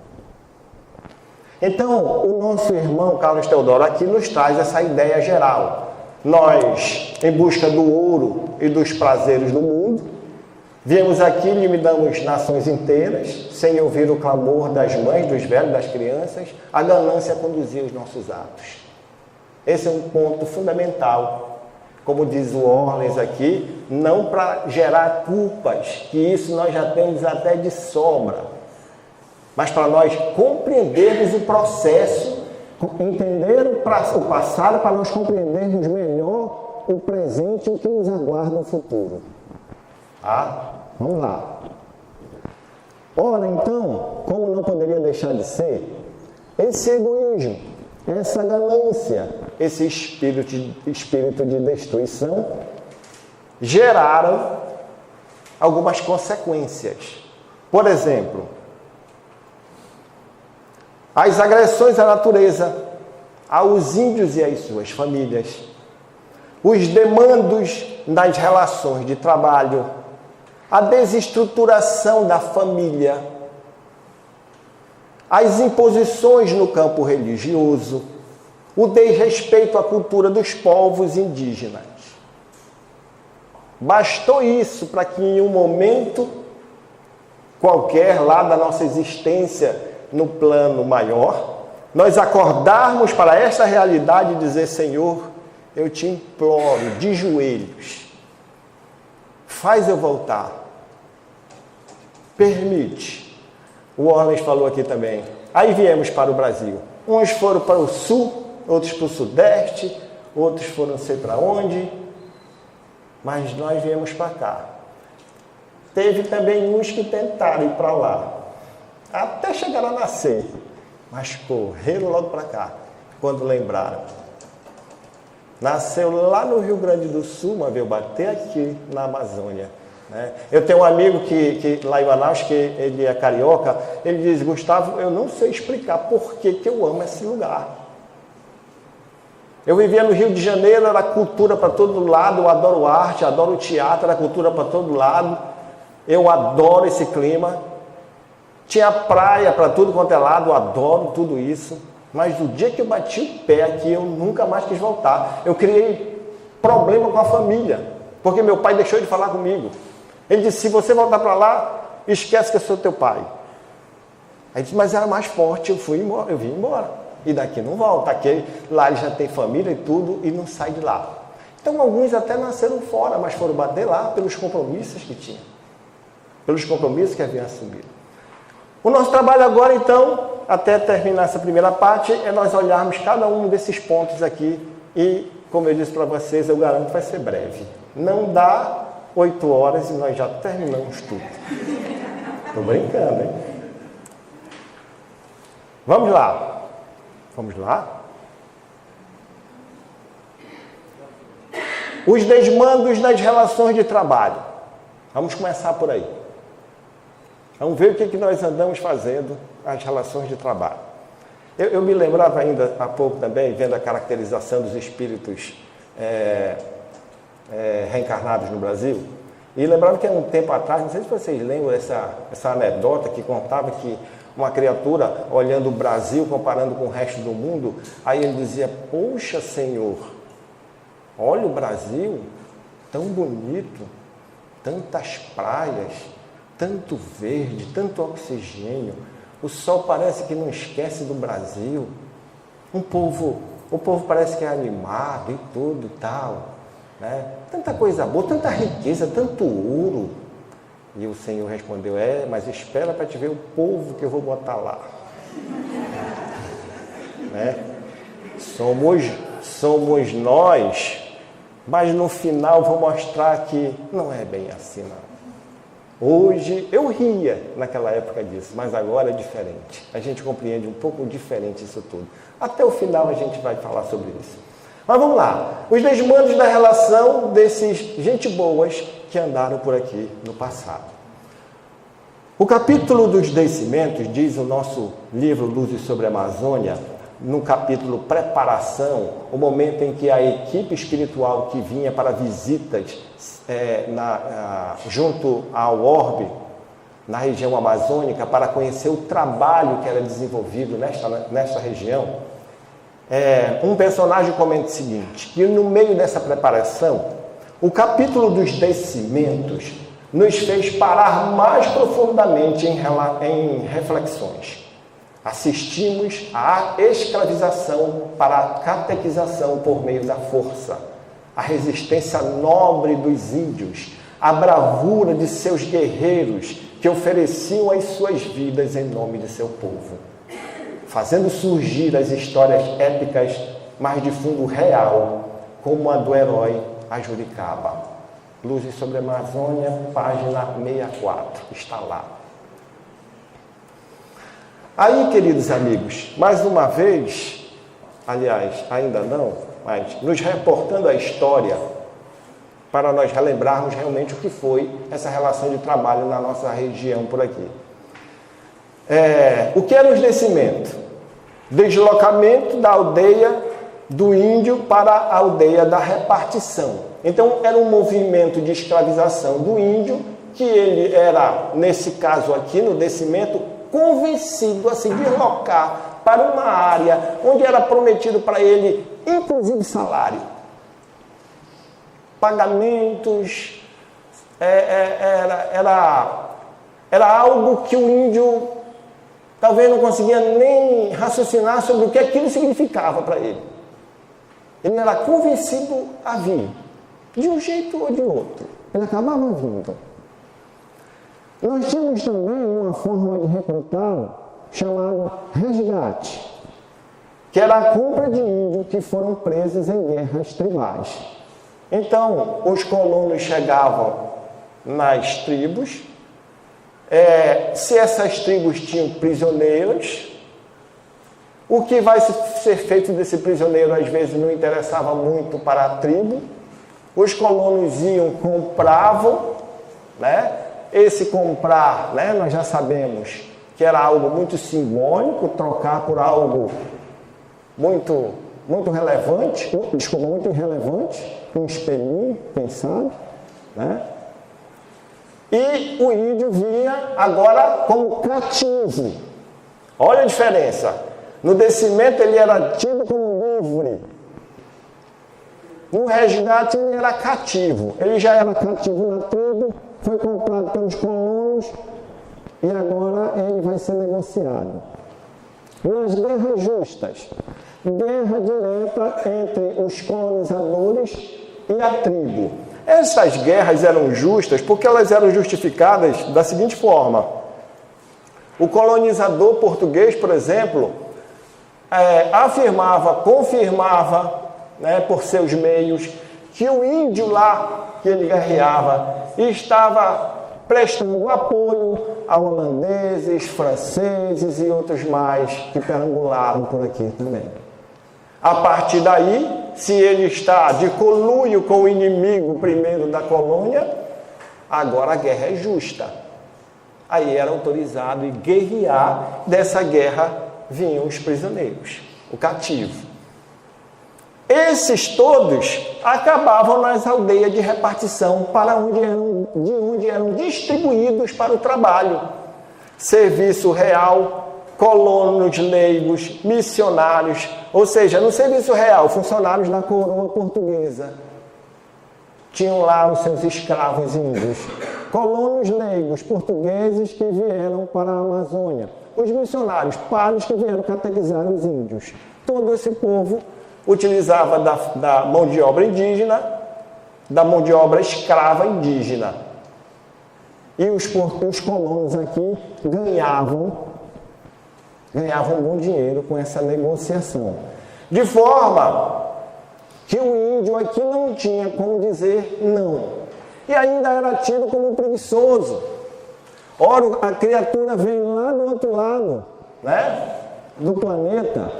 Então, o nosso irmão Carlos Teodoro aqui nos traz essa ideia geral. Nós, em busca do ouro e dos prazeres do mundo, viemos aqui e limitamos nações inteiras, sem ouvir o clamor das mães, dos velhos, das crianças, a ganância conduzia os nossos atos. Esse é um ponto fundamental. Como diz o Orlens aqui, não para gerar culpas, que isso nós já temos até de sobra, mas para nós compreendermos o processo, entender o passado, para nós compreendermos melhor o presente e o que nos aguarda no futuro. Vamos lá. Ora, então, como não poderia deixar de ser, esse egoísmo, essa ganância, esse espírito de destruição, geraram algumas consequências. Por exemplo, as agressões à natureza, aos índios e às suas famílias, os demandos nas relações de trabalho, a desestruturação da família, as imposições no campo religioso, o desrespeito à cultura dos povos indígenas. Bastou isso para que em um momento qualquer lá da nossa existência no plano maior, nós acordarmos para esta realidade e dizer: Senhor, eu te imploro de joelhos, faz eu voltar, permite. O Orlens falou aqui também. Aí viemos para o Brasil. Uns foram para o sul, outros para o sudeste, outros foram não sei para onde, mas nós viemos para cá. Teve também uns que tentaram ir para lá, até chegar a nascer, mas correram logo para cá, quando lembraram. Nasceu lá no Rio Grande do Sul, mas veio bater aqui na Amazônia. Eu tenho um amigo que lá em Manaus, que ele é carioca, ele diz: Gustavo, eu não sei explicar por que eu amo esse lugar. Eu vivia no Rio de Janeiro, era cultura para todo lado, eu adoro arte, adoro teatro, era cultura para todo lado, eu adoro esse clima. Tinha praia para tudo quanto é lado, eu adoro tudo isso. Mas no dia que eu bati o pé aqui, eu nunca mais quis voltar. Eu criei problema com a família, porque meu pai deixou de falar comigo. Ele disse: se você voltar para lá, esquece que eu sou teu pai. Aí disse: mas era mais forte, eu vim embora. E daqui não volta. Aqui, lá ele já tem família e tudo, e não sai de lá. Então alguns até nasceram fora, mas foram bater lá pelos compromissos que tinham. Pelos compromissos que haviam assumido. O nosso trabalho agora, então, até terminar essa primeira parte, é nós olharmos cada um desses pontos aqui e, como eu disse para vocês, eu garanto que vai ser breve. Não dá 8 horas e nós já terminamos tudo. Estou brincando, hein? Vamos lá. Vamos lá. Os desmandos nas relações de trabalho. Vamos começar por aí. Vamos ver o que nós andamos fazendo nas relações de trabalho. Eu me lembrava ainda há pouco também, vendo a caracterização dos espíritos reencarnados no Brasil, e lembrava que há um tempo atrás, não sei se vocês lembram essa anedota que contava que uma criatura olhando o Brasil, comparando com o resto do mundo, aí ele dizia, poxa Senhor, olha o Brasil, tão bonito, tantas praias, tanto verde, tanto oxigênio, o sol parece que não esquece do Brasil, o povo parece que é animado e tudo e tal, né? Tanta coisa boa, tanta riqueza, tanto ouro. E o Senhor respondeu, mas espera para te ver o povo que eu vou botar lá. Né? Somos nós, mas no final vou mostrar que não é bem assim não. Hoje, eu ria naquela época disso, mas agora é diferente. A gente compreende um pouco diferente isso tudo. Até o final a gente vai falar sobre isso. Mas vamos lá. Os desmandos da relação desses gente boas que andaram por aqui no passado. O capítulo dos descimentos, diz o nosso livro Luzes sobre a Amazônia, no capítulo Preparação, o momento em que a equipe espiritual que vinha para visitas junto ao orbe, na região amazônica, para conhecer o trabalho que era desenvolvido nesta região, um personagem comenta o seguinte, que no meio dessa preparação, o capítulo dos descimentos nos fez parar mais profundamente em reflexões. Assistimos à escravização para a catequização por meio da força, a resistência nobre dos índios, a bravura de seus guerreiros que ofereciam as suas vidas em nome de seu povo, fazendo surgir as histórias épicas, mas de fundo real, como a do herói Ajuricaba. Luzes sobre a Amazônia, página 64, está lá. Aí, queridos amigos, mais uma vez, aliás, ainda não, mas nos reportando a história, para nós relembrarmos realmente o que foi essa relação de trabalho na nossa região por aqui. O que era os descimentos? Deslocamento da aldeia do índio para a aldeia da repartição. Então, era um movimento de escravização do índio, que ele era, nesse caso aqui, no descimento, convencido a se deslocar para uma área onde era prometido para ele, inclusive, salário. Pagamentos, era algo que o índio talvez não conseguia nem raciocinar sobre o que aquilo significava para ele. Ele era convencido a vir, de um jeito ou de outro. Ele acabava vindo. Nós tínhamos também uma forma de recrutar chamada resgate, que era a compra de índios que foram presos em guerras tribais. Então, os colonos chegavam nas tribos, se essas tribos tinham prisioneiros, o que vai ser feito desse prisioneiro às vezes não interessava muito para a tribo, os colonos iam, compravam, né? Esse comprar, né, nós já sabemos que era algo muito simbólico, trocar por algo muito relevante, muito irrelevante, um espelhinho, quem sabe, né? E o índio vinha agora como cativo. Olha a diferença. No descimento ele era tido como livre. No resgate ele era cativo. Ele já era cativo na tribo, foi comprado pelos colonos e agora ele vai ser negociado. Nas guerras justas, guerra direta entre os colonizadores e a tribo. Essas guerras eram justas porque elas eram justificadas da seguinte forma. O colonizador português, por exemplo, afirmava, confirmava, né, por seus meios, que o índio lá que ele guerreava estava prestando apoio a holandeses, franceses e outros mais que perambularam por aqui também. A partir daí, se ele está de conluio com o inimigo primeiro da colônia, agora a guerra é justa. Aí era autorizado e guerrear. Dessa guerra vinham os prisioneiros, o cativo. Esses todos acabavam nas aldeias de repartição de onde eram distribuídos para o trabalho. Serviço real, colonos leigos, missionários, ou seja, no serviço real, funcionários da coroa portuguesa. Tinham lá os seus escravos índios. Colonos leigos portugueses que vieram para a Amazônia. Os missionários, padres que vieram catequizar os índios. Todo esse povo utilizava da mão de obra indígena, da mão de obra escrava indígena. E os colonos aqui ganhavam bom dinheiro com essa negociação. De forma que o índio aqui não tinha como dizer não. E ainda era tido como preguiçoso. Ora, a criatura vem lá do outro lado, né, do planeta,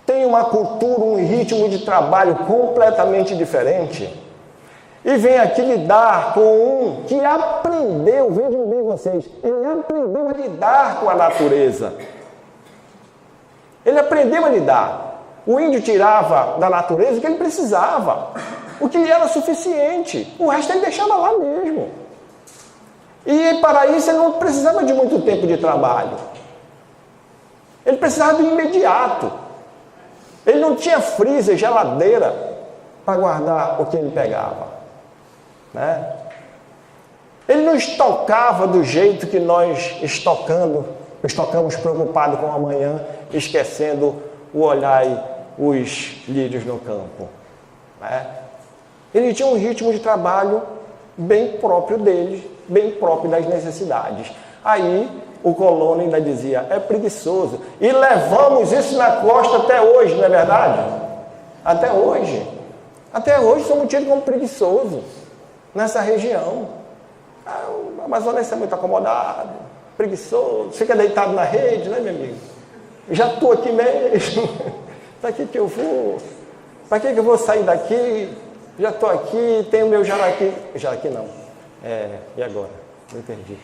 tem uma cultura, um ritmo de trabalho completamente diferente, e vem aqui lidar com um que aprendeu, vejam bem vocês, ele aprendeu a lidar com a natureza. Ele aprendeu a lidar. O índio tirava da natureza o que ele precisava, o que lhe era suficiente, o resto ele deixava lá mesmo. E para isso ele não precisava de muito tempo de trabalho. Ele precisava do imediato. Ele não tinha freezer, geladeira para guardar o que ele pegava, né? Ele não estocava do jeito que nós estocamos preocupados com o amanhã, esquecendo o olhar e os lírios no campo, né? Ele tinha um ritmo de trabalho bem próprio dele, bem próprio das necessidades. Aí o colono ainda dizia, é preguiçoso. E levamos isso na costa até hoje, não é verdade? Até hoje. Até hoje somos tidos como preguiçosos nessa região. O amazonense é muito acomodado, preguiçoso, fica deitado na rede, né, meu amigo? Já estou aqui mesmo. Para que eu vou? Para que eu vou sair daqui? Já estou aqui, tenho o meu jaraqui. Jaraqui não. E agora? Não entendi.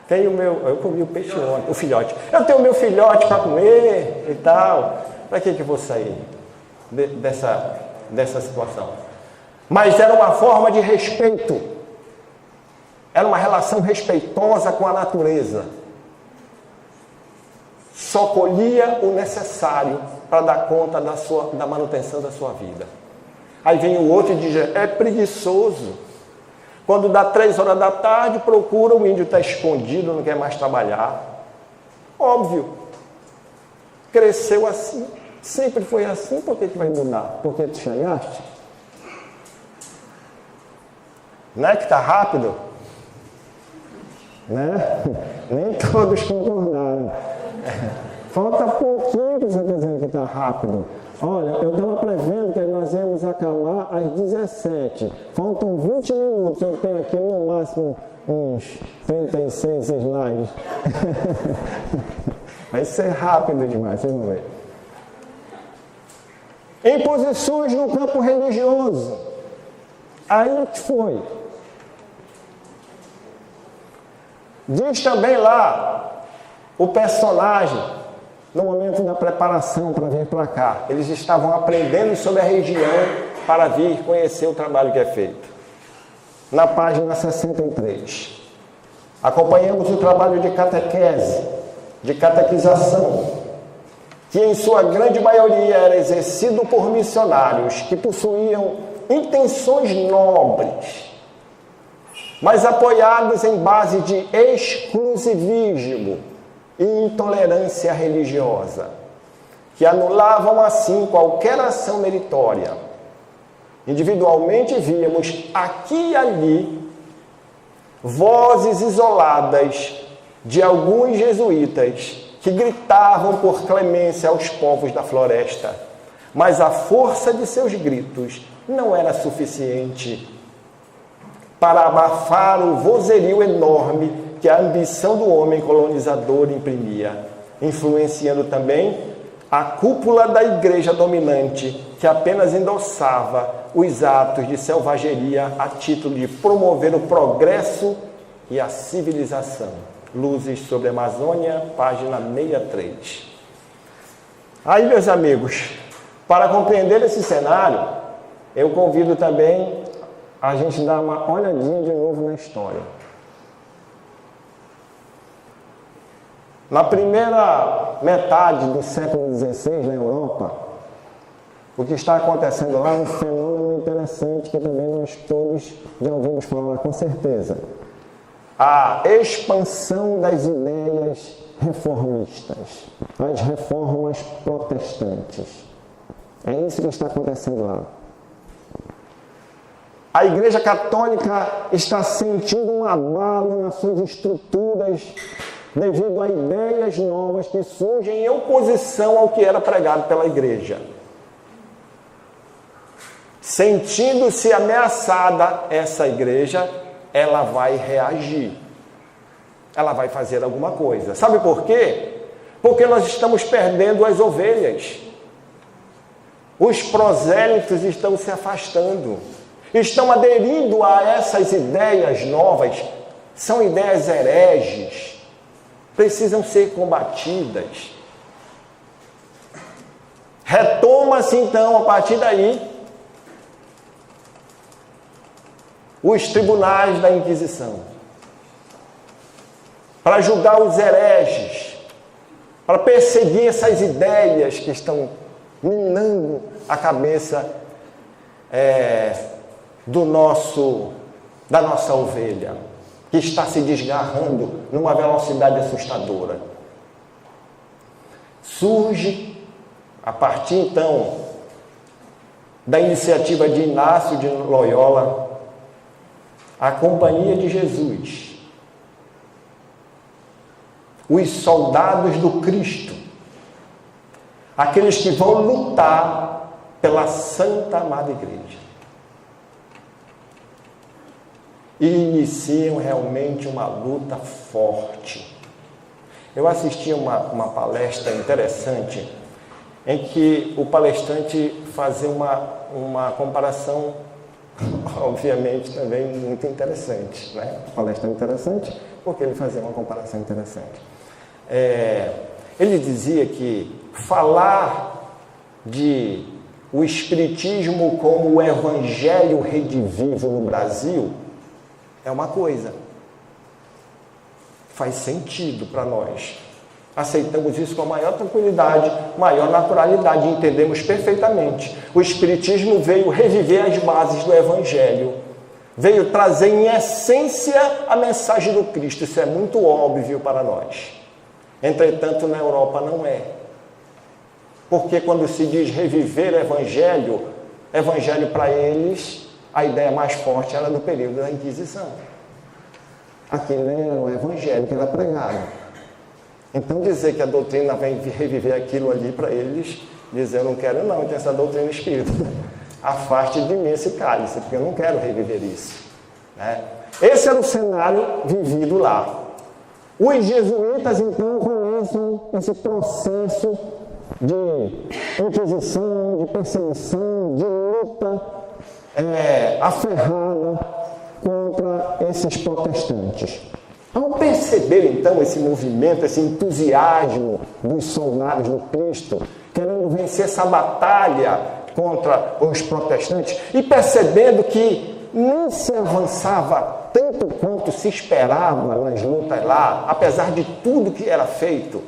Tenho o meu... Eu comi o peixe ontem, o filhote. Eu tenho o meu filhote para comer e tal. Para que eu vou sair dessa situação? Mas era uma forma de respeito. Era uma relação respeitosa com a natureza. Só colhia o necessário para dar conta da manutenção da sua vida. Aí vem o outro e diz, é preguiçoso. Quando dá 3 horas da tarde, procura, o índio está escondido, não quer mais trabalhar. Óbvio. Cresceu assim. Sempre foi assim, por que vai mudar? Porque tu chegaste? Não é que está rápido? Né? Nem todos concordaram. Falta pouquinho para você dizer que está rápido. Olha, eu estava prevendo que nós íamos acabar às 17. Faltam 20 minutos. Eu tenho aqui no máximo uns 36 slides. Vai ser rápido demais, vocês vão ver. Imposições no campo religioso. Aí que foi. Diz também lá o personagem, no momento da preparação para vir para cá, eles estavam aprendendo sobre a região para vir conhecer o trabalho que é feito. Na página 63, acompanhamos o trabalho de catequese, de catequização, que em sua grande maioria era exercido por missionários que possuíam intenções nobres, mas apoiados em base de exclusivismo e intolerância religiosa, que anulavam assim qualquer ação meritória. Individualmente víamos aqui e ali vozes isoladas de alguns jesuítas que gritavam por clemência aos povos da floresta, mas a força de seus gritos não era suficiente para abafar o vozerio enorme que a ambição do homem colonizador imprimia, influenciando também a cúpula da igreja dominante, que apenas endossava os atos de selvageria a título de promover o progresso e a civilização. Luzes sobre a Amazônia, página 63. Aí, meus amigos, para compreender esse cenário, eu convido também a gente dar uma olhadinha de novo na história. Na primeira metade do século XVI, na Europa, o que está acontecendo lá é um fenômeno interessante que também nós todos já ouvimos falar com certeza. A expansão das ideias reformistas, as reformas protestantes. É isso que está acontecendo lá. A Igreja Católica está sentindo um abalo nas suas estruturas devido a ideias novas que surgem em oposição ao que era pregado pela Igreja. Sentindo-se ameaçada essa Igreja, ela vai reagir. Ela vai fazer alguma coisa. Sabe por quê? Porque nós estamos perdendo as ovelhas. Os prosélitos estão se afastando. Estão aderindo a essas ideias novas. São ideias hereges. Precisam ser combatidas. Retoma-se então, a partir daí, os tribunais da Inquisição, para julgar os hereges, para perseguir essas ideias que estão minando a cabeça da nossa ovelha, que está se desgarrando numa velocidade assustadora. Surge, a partir então da iniciativa de Inácio de Loyola, a Companhia de Jesus, os soldados do Cristo, aqueles que vão lutar pela Santa Amada Igreja. E iniciam realmente uma luta forte. Eu assisti uma palestra interessante em que o palestrante fazia uma comparação, obviamente também muito interessante, né? Palestra interessante porque ele fazia uma comparação interessante. Ele dizia que falar de o Espiritismo como o Evangelho redivivo no Brasil é uma coisa. Faz sentido para nós. Aceitamos isso com a maior tranquilidade, maior naturalidade, entendemos perfeitamente. O Espiritismo veio reviver as bases do Evangelho, veio trazer em essência a mensagem do Cristo. Isso é muito óbvio para nós. Entretanto, na Europa não é. Porque quando se diz reviver evangelho para eles, a ideia mais forte era do período da Inquisição. Aquele era o evangelho que era pregado. Então dizer que a doutrina vem reviver aquilo ali para eles, dizer eu não quero não, eu tenho essa doutrina espírita. Afaste de mim esse cálice, porque eu não quero reviver isso. Né? Esse era o cenário vivido lá. Os jesuítas então começam esse processo de inquisição, de perseguição, de luta aferrada contra esses protestantes. Ao perceber então esse movimento, esse entusiasmo dos soldados do Cristo, querendo vencer essa batalha contra os protestantes, e percebendo que não se avançava tanto quanto se esperava nas lutas lá, apesar de tudo que era feito,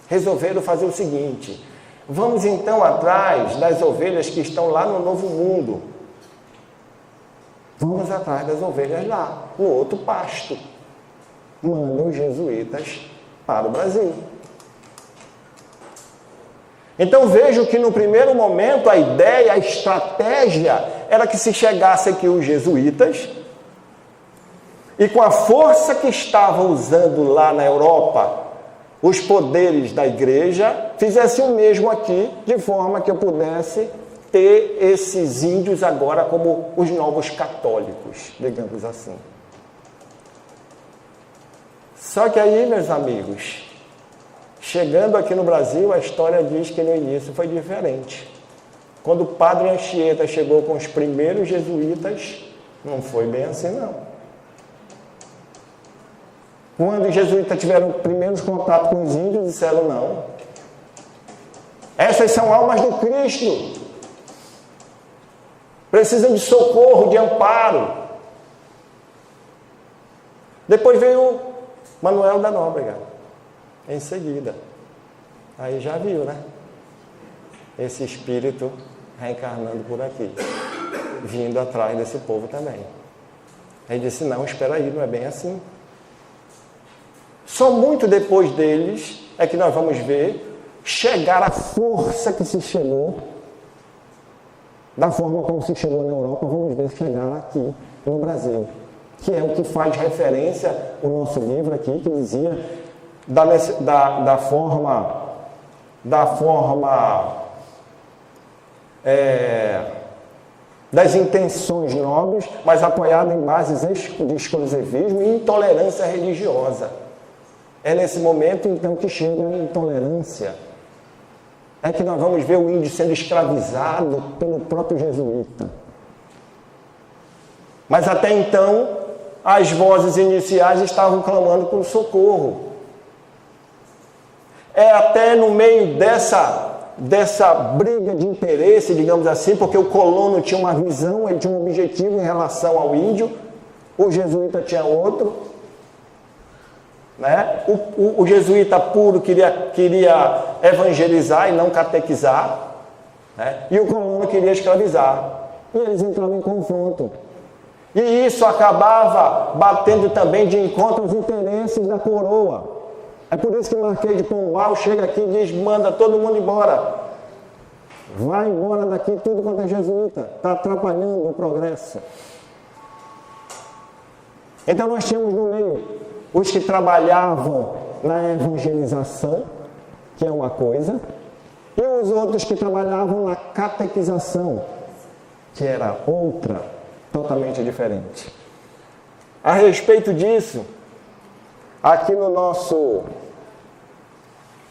resolveram fazer o seguinte: vamos então atrás das ovelhas que estão lá no Novo Mundo. Vamos atrás das ovelhas lá, no outro pasto. Mandam os jesuítas para o Brasil. Então vejo que no primeiro momento a ideia, a estratégia era que se chegasse aqui os jesuítas e com a força que estavam usando lá na Europa, os poderes da igreja, fizesse o mesmo aqui, de forma que eu pudesse ter esses índios agora como os novos católicos, digamos assim. Só que aí, meus amigos, chegando aqui no Brasil, a história diz que no início foi diferente. Quando o padre Anchieta chegou com os primeiros jesuítas, não foi bem assim, não. Quando os jesuítas tiveram primeiros contatos com os índios, disseram não. Essas são almas do Cristo. Precisam de socorro, de amparo. Depois veio Manuel da Nóbrega, em seguida. Aí já viu, né? Esse espírito reencarnando por aqui, vindo atrás desse povo também. Aí disse, não, espera aí, não é bem assim. Só muito depois deles é que nós vamos ver chegar a força que se chegou, da forma como se chegou na Europa, vamos ver chegar aqui no Brasil. Que é o que faz referência o nosso livro aqui, que dizia da forma das intenções nobres, mas apoiada em bases de exclusivismo e intolerância religiosa. É nesse momento, então, que chega a intolerância. É que nós vamos ver o índio sendo escravizado pelo próprio jesuíta. Mas até então, as vozes iniciais estavam clamando por socorro. É até no meio dessa briga de interesse, digamos assim, porque o colono tinha uma visão, ele tinha um objetivo em relação ao índio, o jesuíta tinha outro, né? O jesuíta puro queria evangelizar e não catequizar, né? E o colono queria escravizar. E eles entravam em confronto. E isso acabava batendo também de encontro aos interesses da coroa. É por isso que o Marquês de Pombal chega aqui e diz, manda todo mundo embora. Vai embora daqui tudo quanto é jesuíta. Está atrapalhando o progresso. Então nós tínhamos no meio os que trabalhavam na evangelização, que é uma coisa, e os outros que trabalhavam na catequização, que era outra, totalmente diferente. A respeito disso, aqui no nosso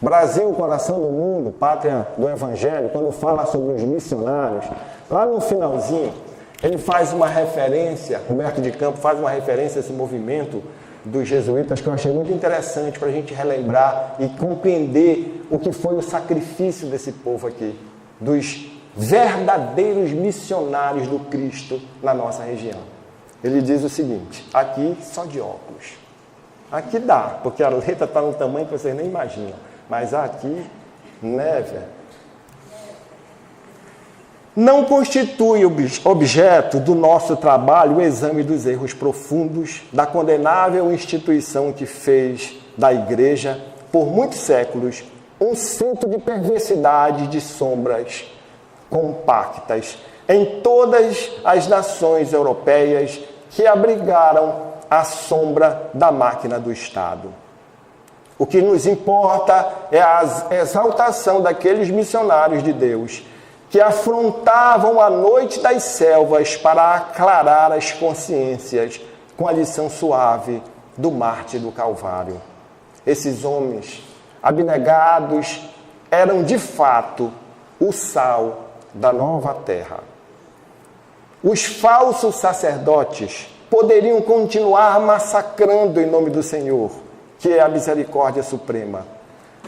Brasil, coração do mundo, pátria do Evangelho, quando fala sobre os missionários, lá no finalzinho, ele faz uma referência, Humberto de Campos faz uma referência a esse movimento dos jesuítas que eu achei muito interessante para a gente relembrar e compreender o que foi o sacrifício desse povo aqui, dos verdadeiros missionários do Cristo na nossa região. Ele diz o seguinte, aqui só de óculos. Aqui dá, porque a letra está no tamanho que vocês nem imaginam. Mas aqui, né, velho? Não constitui objeto do nosso trabalho o exame dos erros profundos da condenável instituição que fez da Igreja, por muitos séculos, um cinto de perversidade de sombras compactas em todas as nações europeias que abrigaram a sombra da máquina do Estado. O que nos importa é a exaltação daqueles missionários de Deus que afrontavam a noite das selvas para aclarar as consciências com a lição suave do mártir do Calvário. Esses homens abnegados eram de fato o sal da nova terra. Os falsos sacerdotes poderiam continuar massacrando em nome do Senhor, que é a misericórdia suprema.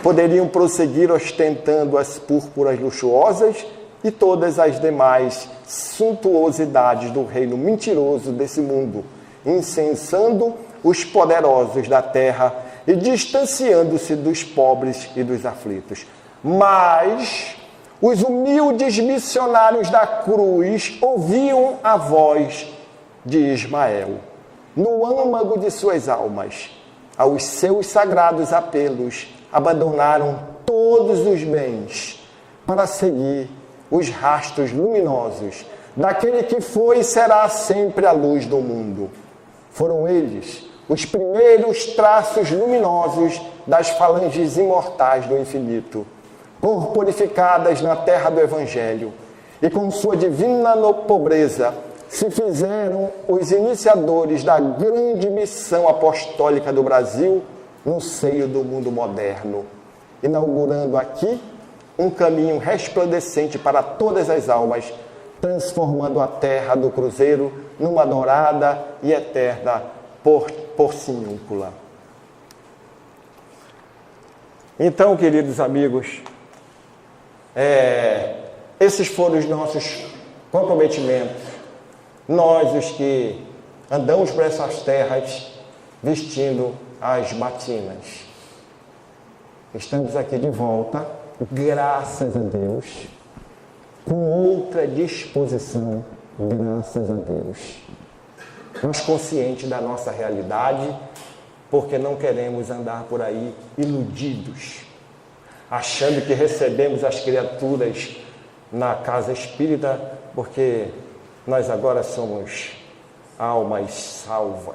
Poderiam prosseguir ostentando as púrpuras luxuosas e todas as demais suntuosidades do reino mentiroso desse mundo, incensando os poderosos da terra e distanciando-se dos pobres e dos aflitos. Mas os humildes missionários da cruz ouviam a voz de Ismael, no âmago de suas almas. Aos seus sagrados apelos, abandonaram todos os bens para seguir os rastros luminosos daquele que foi e será sempre a luz do mundo. Foram eles os primeiros traços luminosos das falanges imortais do infinito, corporificadas na terra do Evangelho, e com sua divina pobreza se fizeram os iniciadores da grande missão apostólica do Brasil no seio do mundo moderno, inaugurando aqui um caminho resplandecente para todas as almas, transformando a terra do Cruzeiro numa dourada e eterna porciúncula. Então, queridos amigos, esses foram os nossos comprometimentos. Nós, os que andamos por essas terras, vestindo as batinas. Estamos aqui de volta, graças a Deus, com outra disposição, graças a Deus. Nós conscientes da nossa realidade, porque não queremos andar por aí iludidos, achando que recebemos as criaturas na casa espírita, porque nós agora somos almas salvas,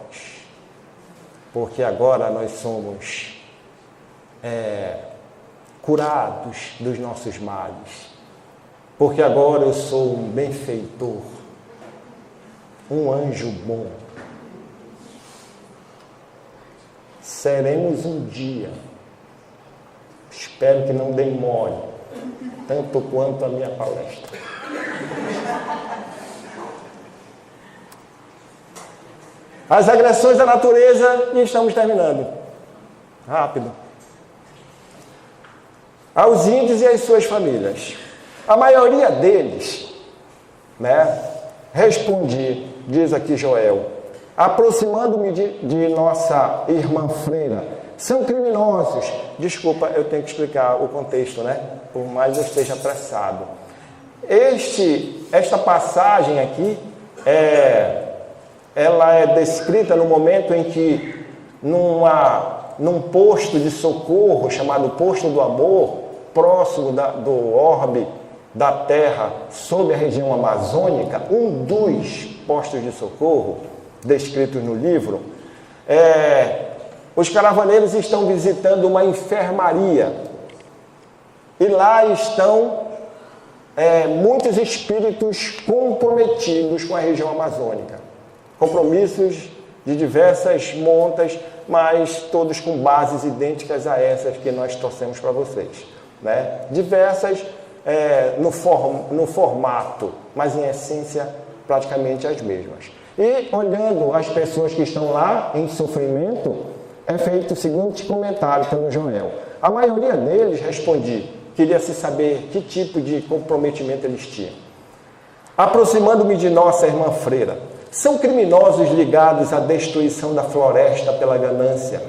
porque agora nós somos curados dos nossos males, porque agora eu sou um benfeitor, um anjo bom. Seremos um dia, espero que não demore, tanto quanto a minha palestra. As agressões à natureza, e estamos terminando. Rápido. Aos índios e às suas famílias. A maioria deles, respondi, diz aqui Joel, aproximando-me de nossa irmã freira, são criminosos. Desculpa, eu tenho que explicar o contexto, por mais eu esteja apressado. Esta passagem aqui, ela é descrita no momento em que, num posto de socorro, chamado Posto do Amor, próximo do orbe da Terra, sob a região amazônica, um dos postos de socorro, descritos no livro, os caravaneiros estão visitando uma enfermaria, e lá estão muitos espíritos comprometidos com a região amazônica. Compromissos de diversas montas, mas todos com bases idênticas a essas que nós trouxemos para vocês. Diversas no formato, mas em essência praticamente as mesmas. E olhando as pessoas que estão lá em sofrimento, é feito o seguinte comentário pelo Joel. A maioria deles, respondi, queria se saber que tipo de comprometimento eles tinham. Aproximando-me de nossa irmã freira, são criminosos ligados à destruição da floresta pela ganância.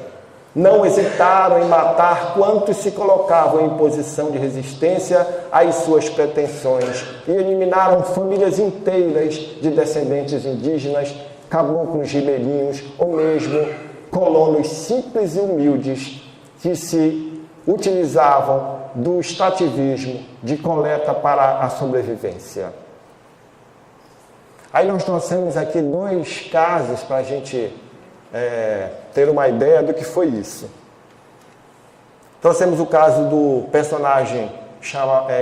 Não hesitaram em matar quantos se colocavam em posição de resistência às suas pretensões e eliminaram famílias inteiras de descendentes indígenas, caboclos ribeirinhos ou mesmo colonos simples e humildes que se utilizavam do extrativismo de coleta para a sobrevivência. Aí nós trouxemos aqui 2 casos para a gente ter uma ideia do que foi isso. Trouxemos o caso do personagem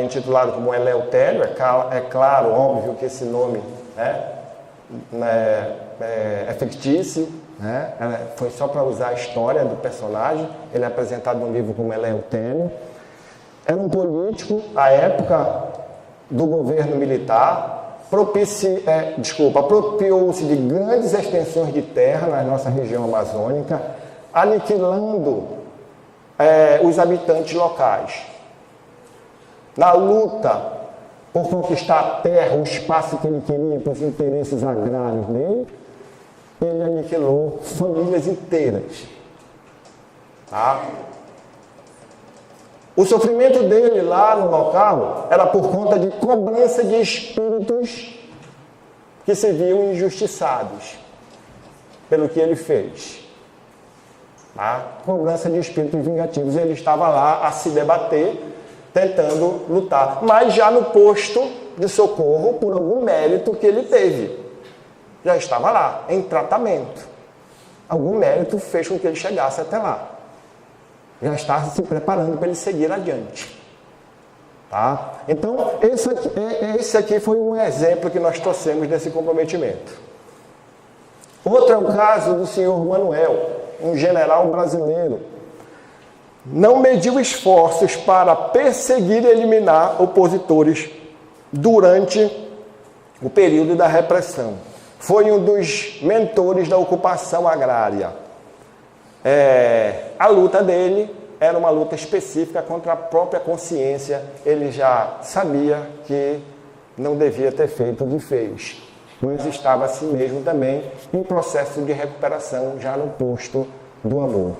intitulado como Eleutério. É claro, óbvio que esse nome é fictício, foi só para usar a história do personagem. Ele é apresentado no livro como Eleutério. Era um político à época do governo militar. Apropriou-se de grandes extensões de terra na nossa região amazônica, aniquilando os habitantes locais. Na luta por conquistar a terra, o espaço que ele queria para os interesses agrários dele, ele aniquilou famílias inteiras. O sofrimento dele lá no local era por conta de cobrança de espíritos que se viam injustiçados pelo que ele fez. Cobrança de espíritos vingativos. Ele estava lá a se debater, tentando lutar, mas já no posto de socorro por algum mérito que ele teve. Já estava lá, em tratamento. Algum mérito fez com que ele chegasse até lá. Já estava se preparando para ele seguir adiante. Tá? Então, esse aqui foi um exemplo que nós trouxemos desse comprometimento. Outro é o caso do senhor Manuel, um general brasileiro. Não mediu esforços para perseguir e eliminar opositores durante o período da repressão. Foi um dos mentores da ocupação agrária. A luta dele era uma luta específica contra a própria consciência. Ele já sabia que não devia ter feito o que fez, mas estava assim mesmo também em processo de recuperação já no posto do amor.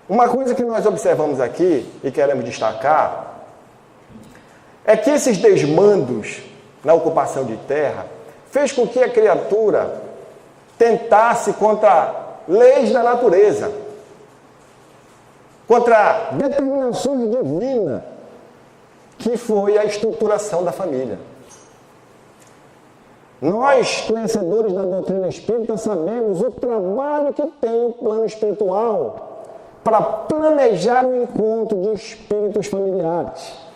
Uma coisa que nós observamos aqui e queremos destacar é que esses desmandos na ocupação de terra fez com que a criatura tentasse contra leis da natureza, contra determinações divinas, que foi a estruturação da família. Nós, conhecedores da doutrina espírita, sabemos o trabalho que tem o plano espiritual para planejar o encontro de espíritos familiares.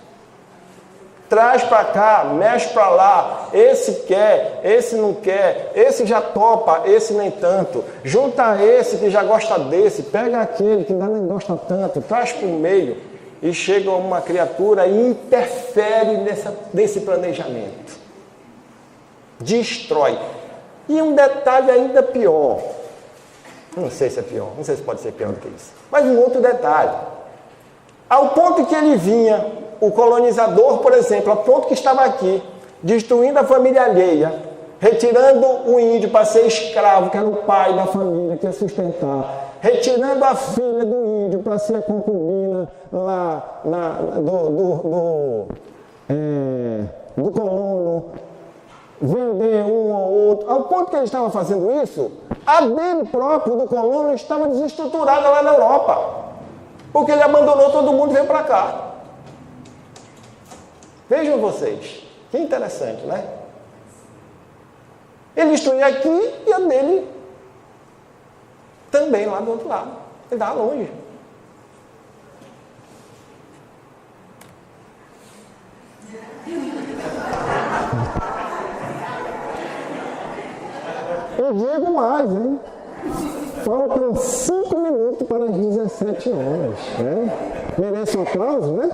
Traz para cá, mexe para lá, esse quer, esse não quer, esse já topa, esse nem tanto. Junta esse que já gosta desse, pega aquele que ainda nem gosta tanto, traz para o meio e chega uma criatura e interfere nesse planejamento. Destrói. E um detalhe ainda pior, não sei se é pior, não sei se pode ser pior do que isso, mas um outro detalhe. Ao ponto que ele vinha, o colonizador, por exemplo, ao ponto que estava aqui, destruindo a família alheia, retirando o índio para ser escravo, que era o pai da família, que ia sustentar, retirando a filha do índio para ser a concubina lá do colono, vender um ou outro, ao ponto que ele estava fazendo isso, a dele próprio, do colono, estava desestruturada lá na Europa, porque ele abandonou todo mundo e veio para cá. Vejam vocês, que interessante, né? Ele destruía aqui e a dele também lá do outro lado. Ele estava longe. Eu digo mais, hein? Faltam 5 minutos para as 17 horas. Merece um aplauso, né?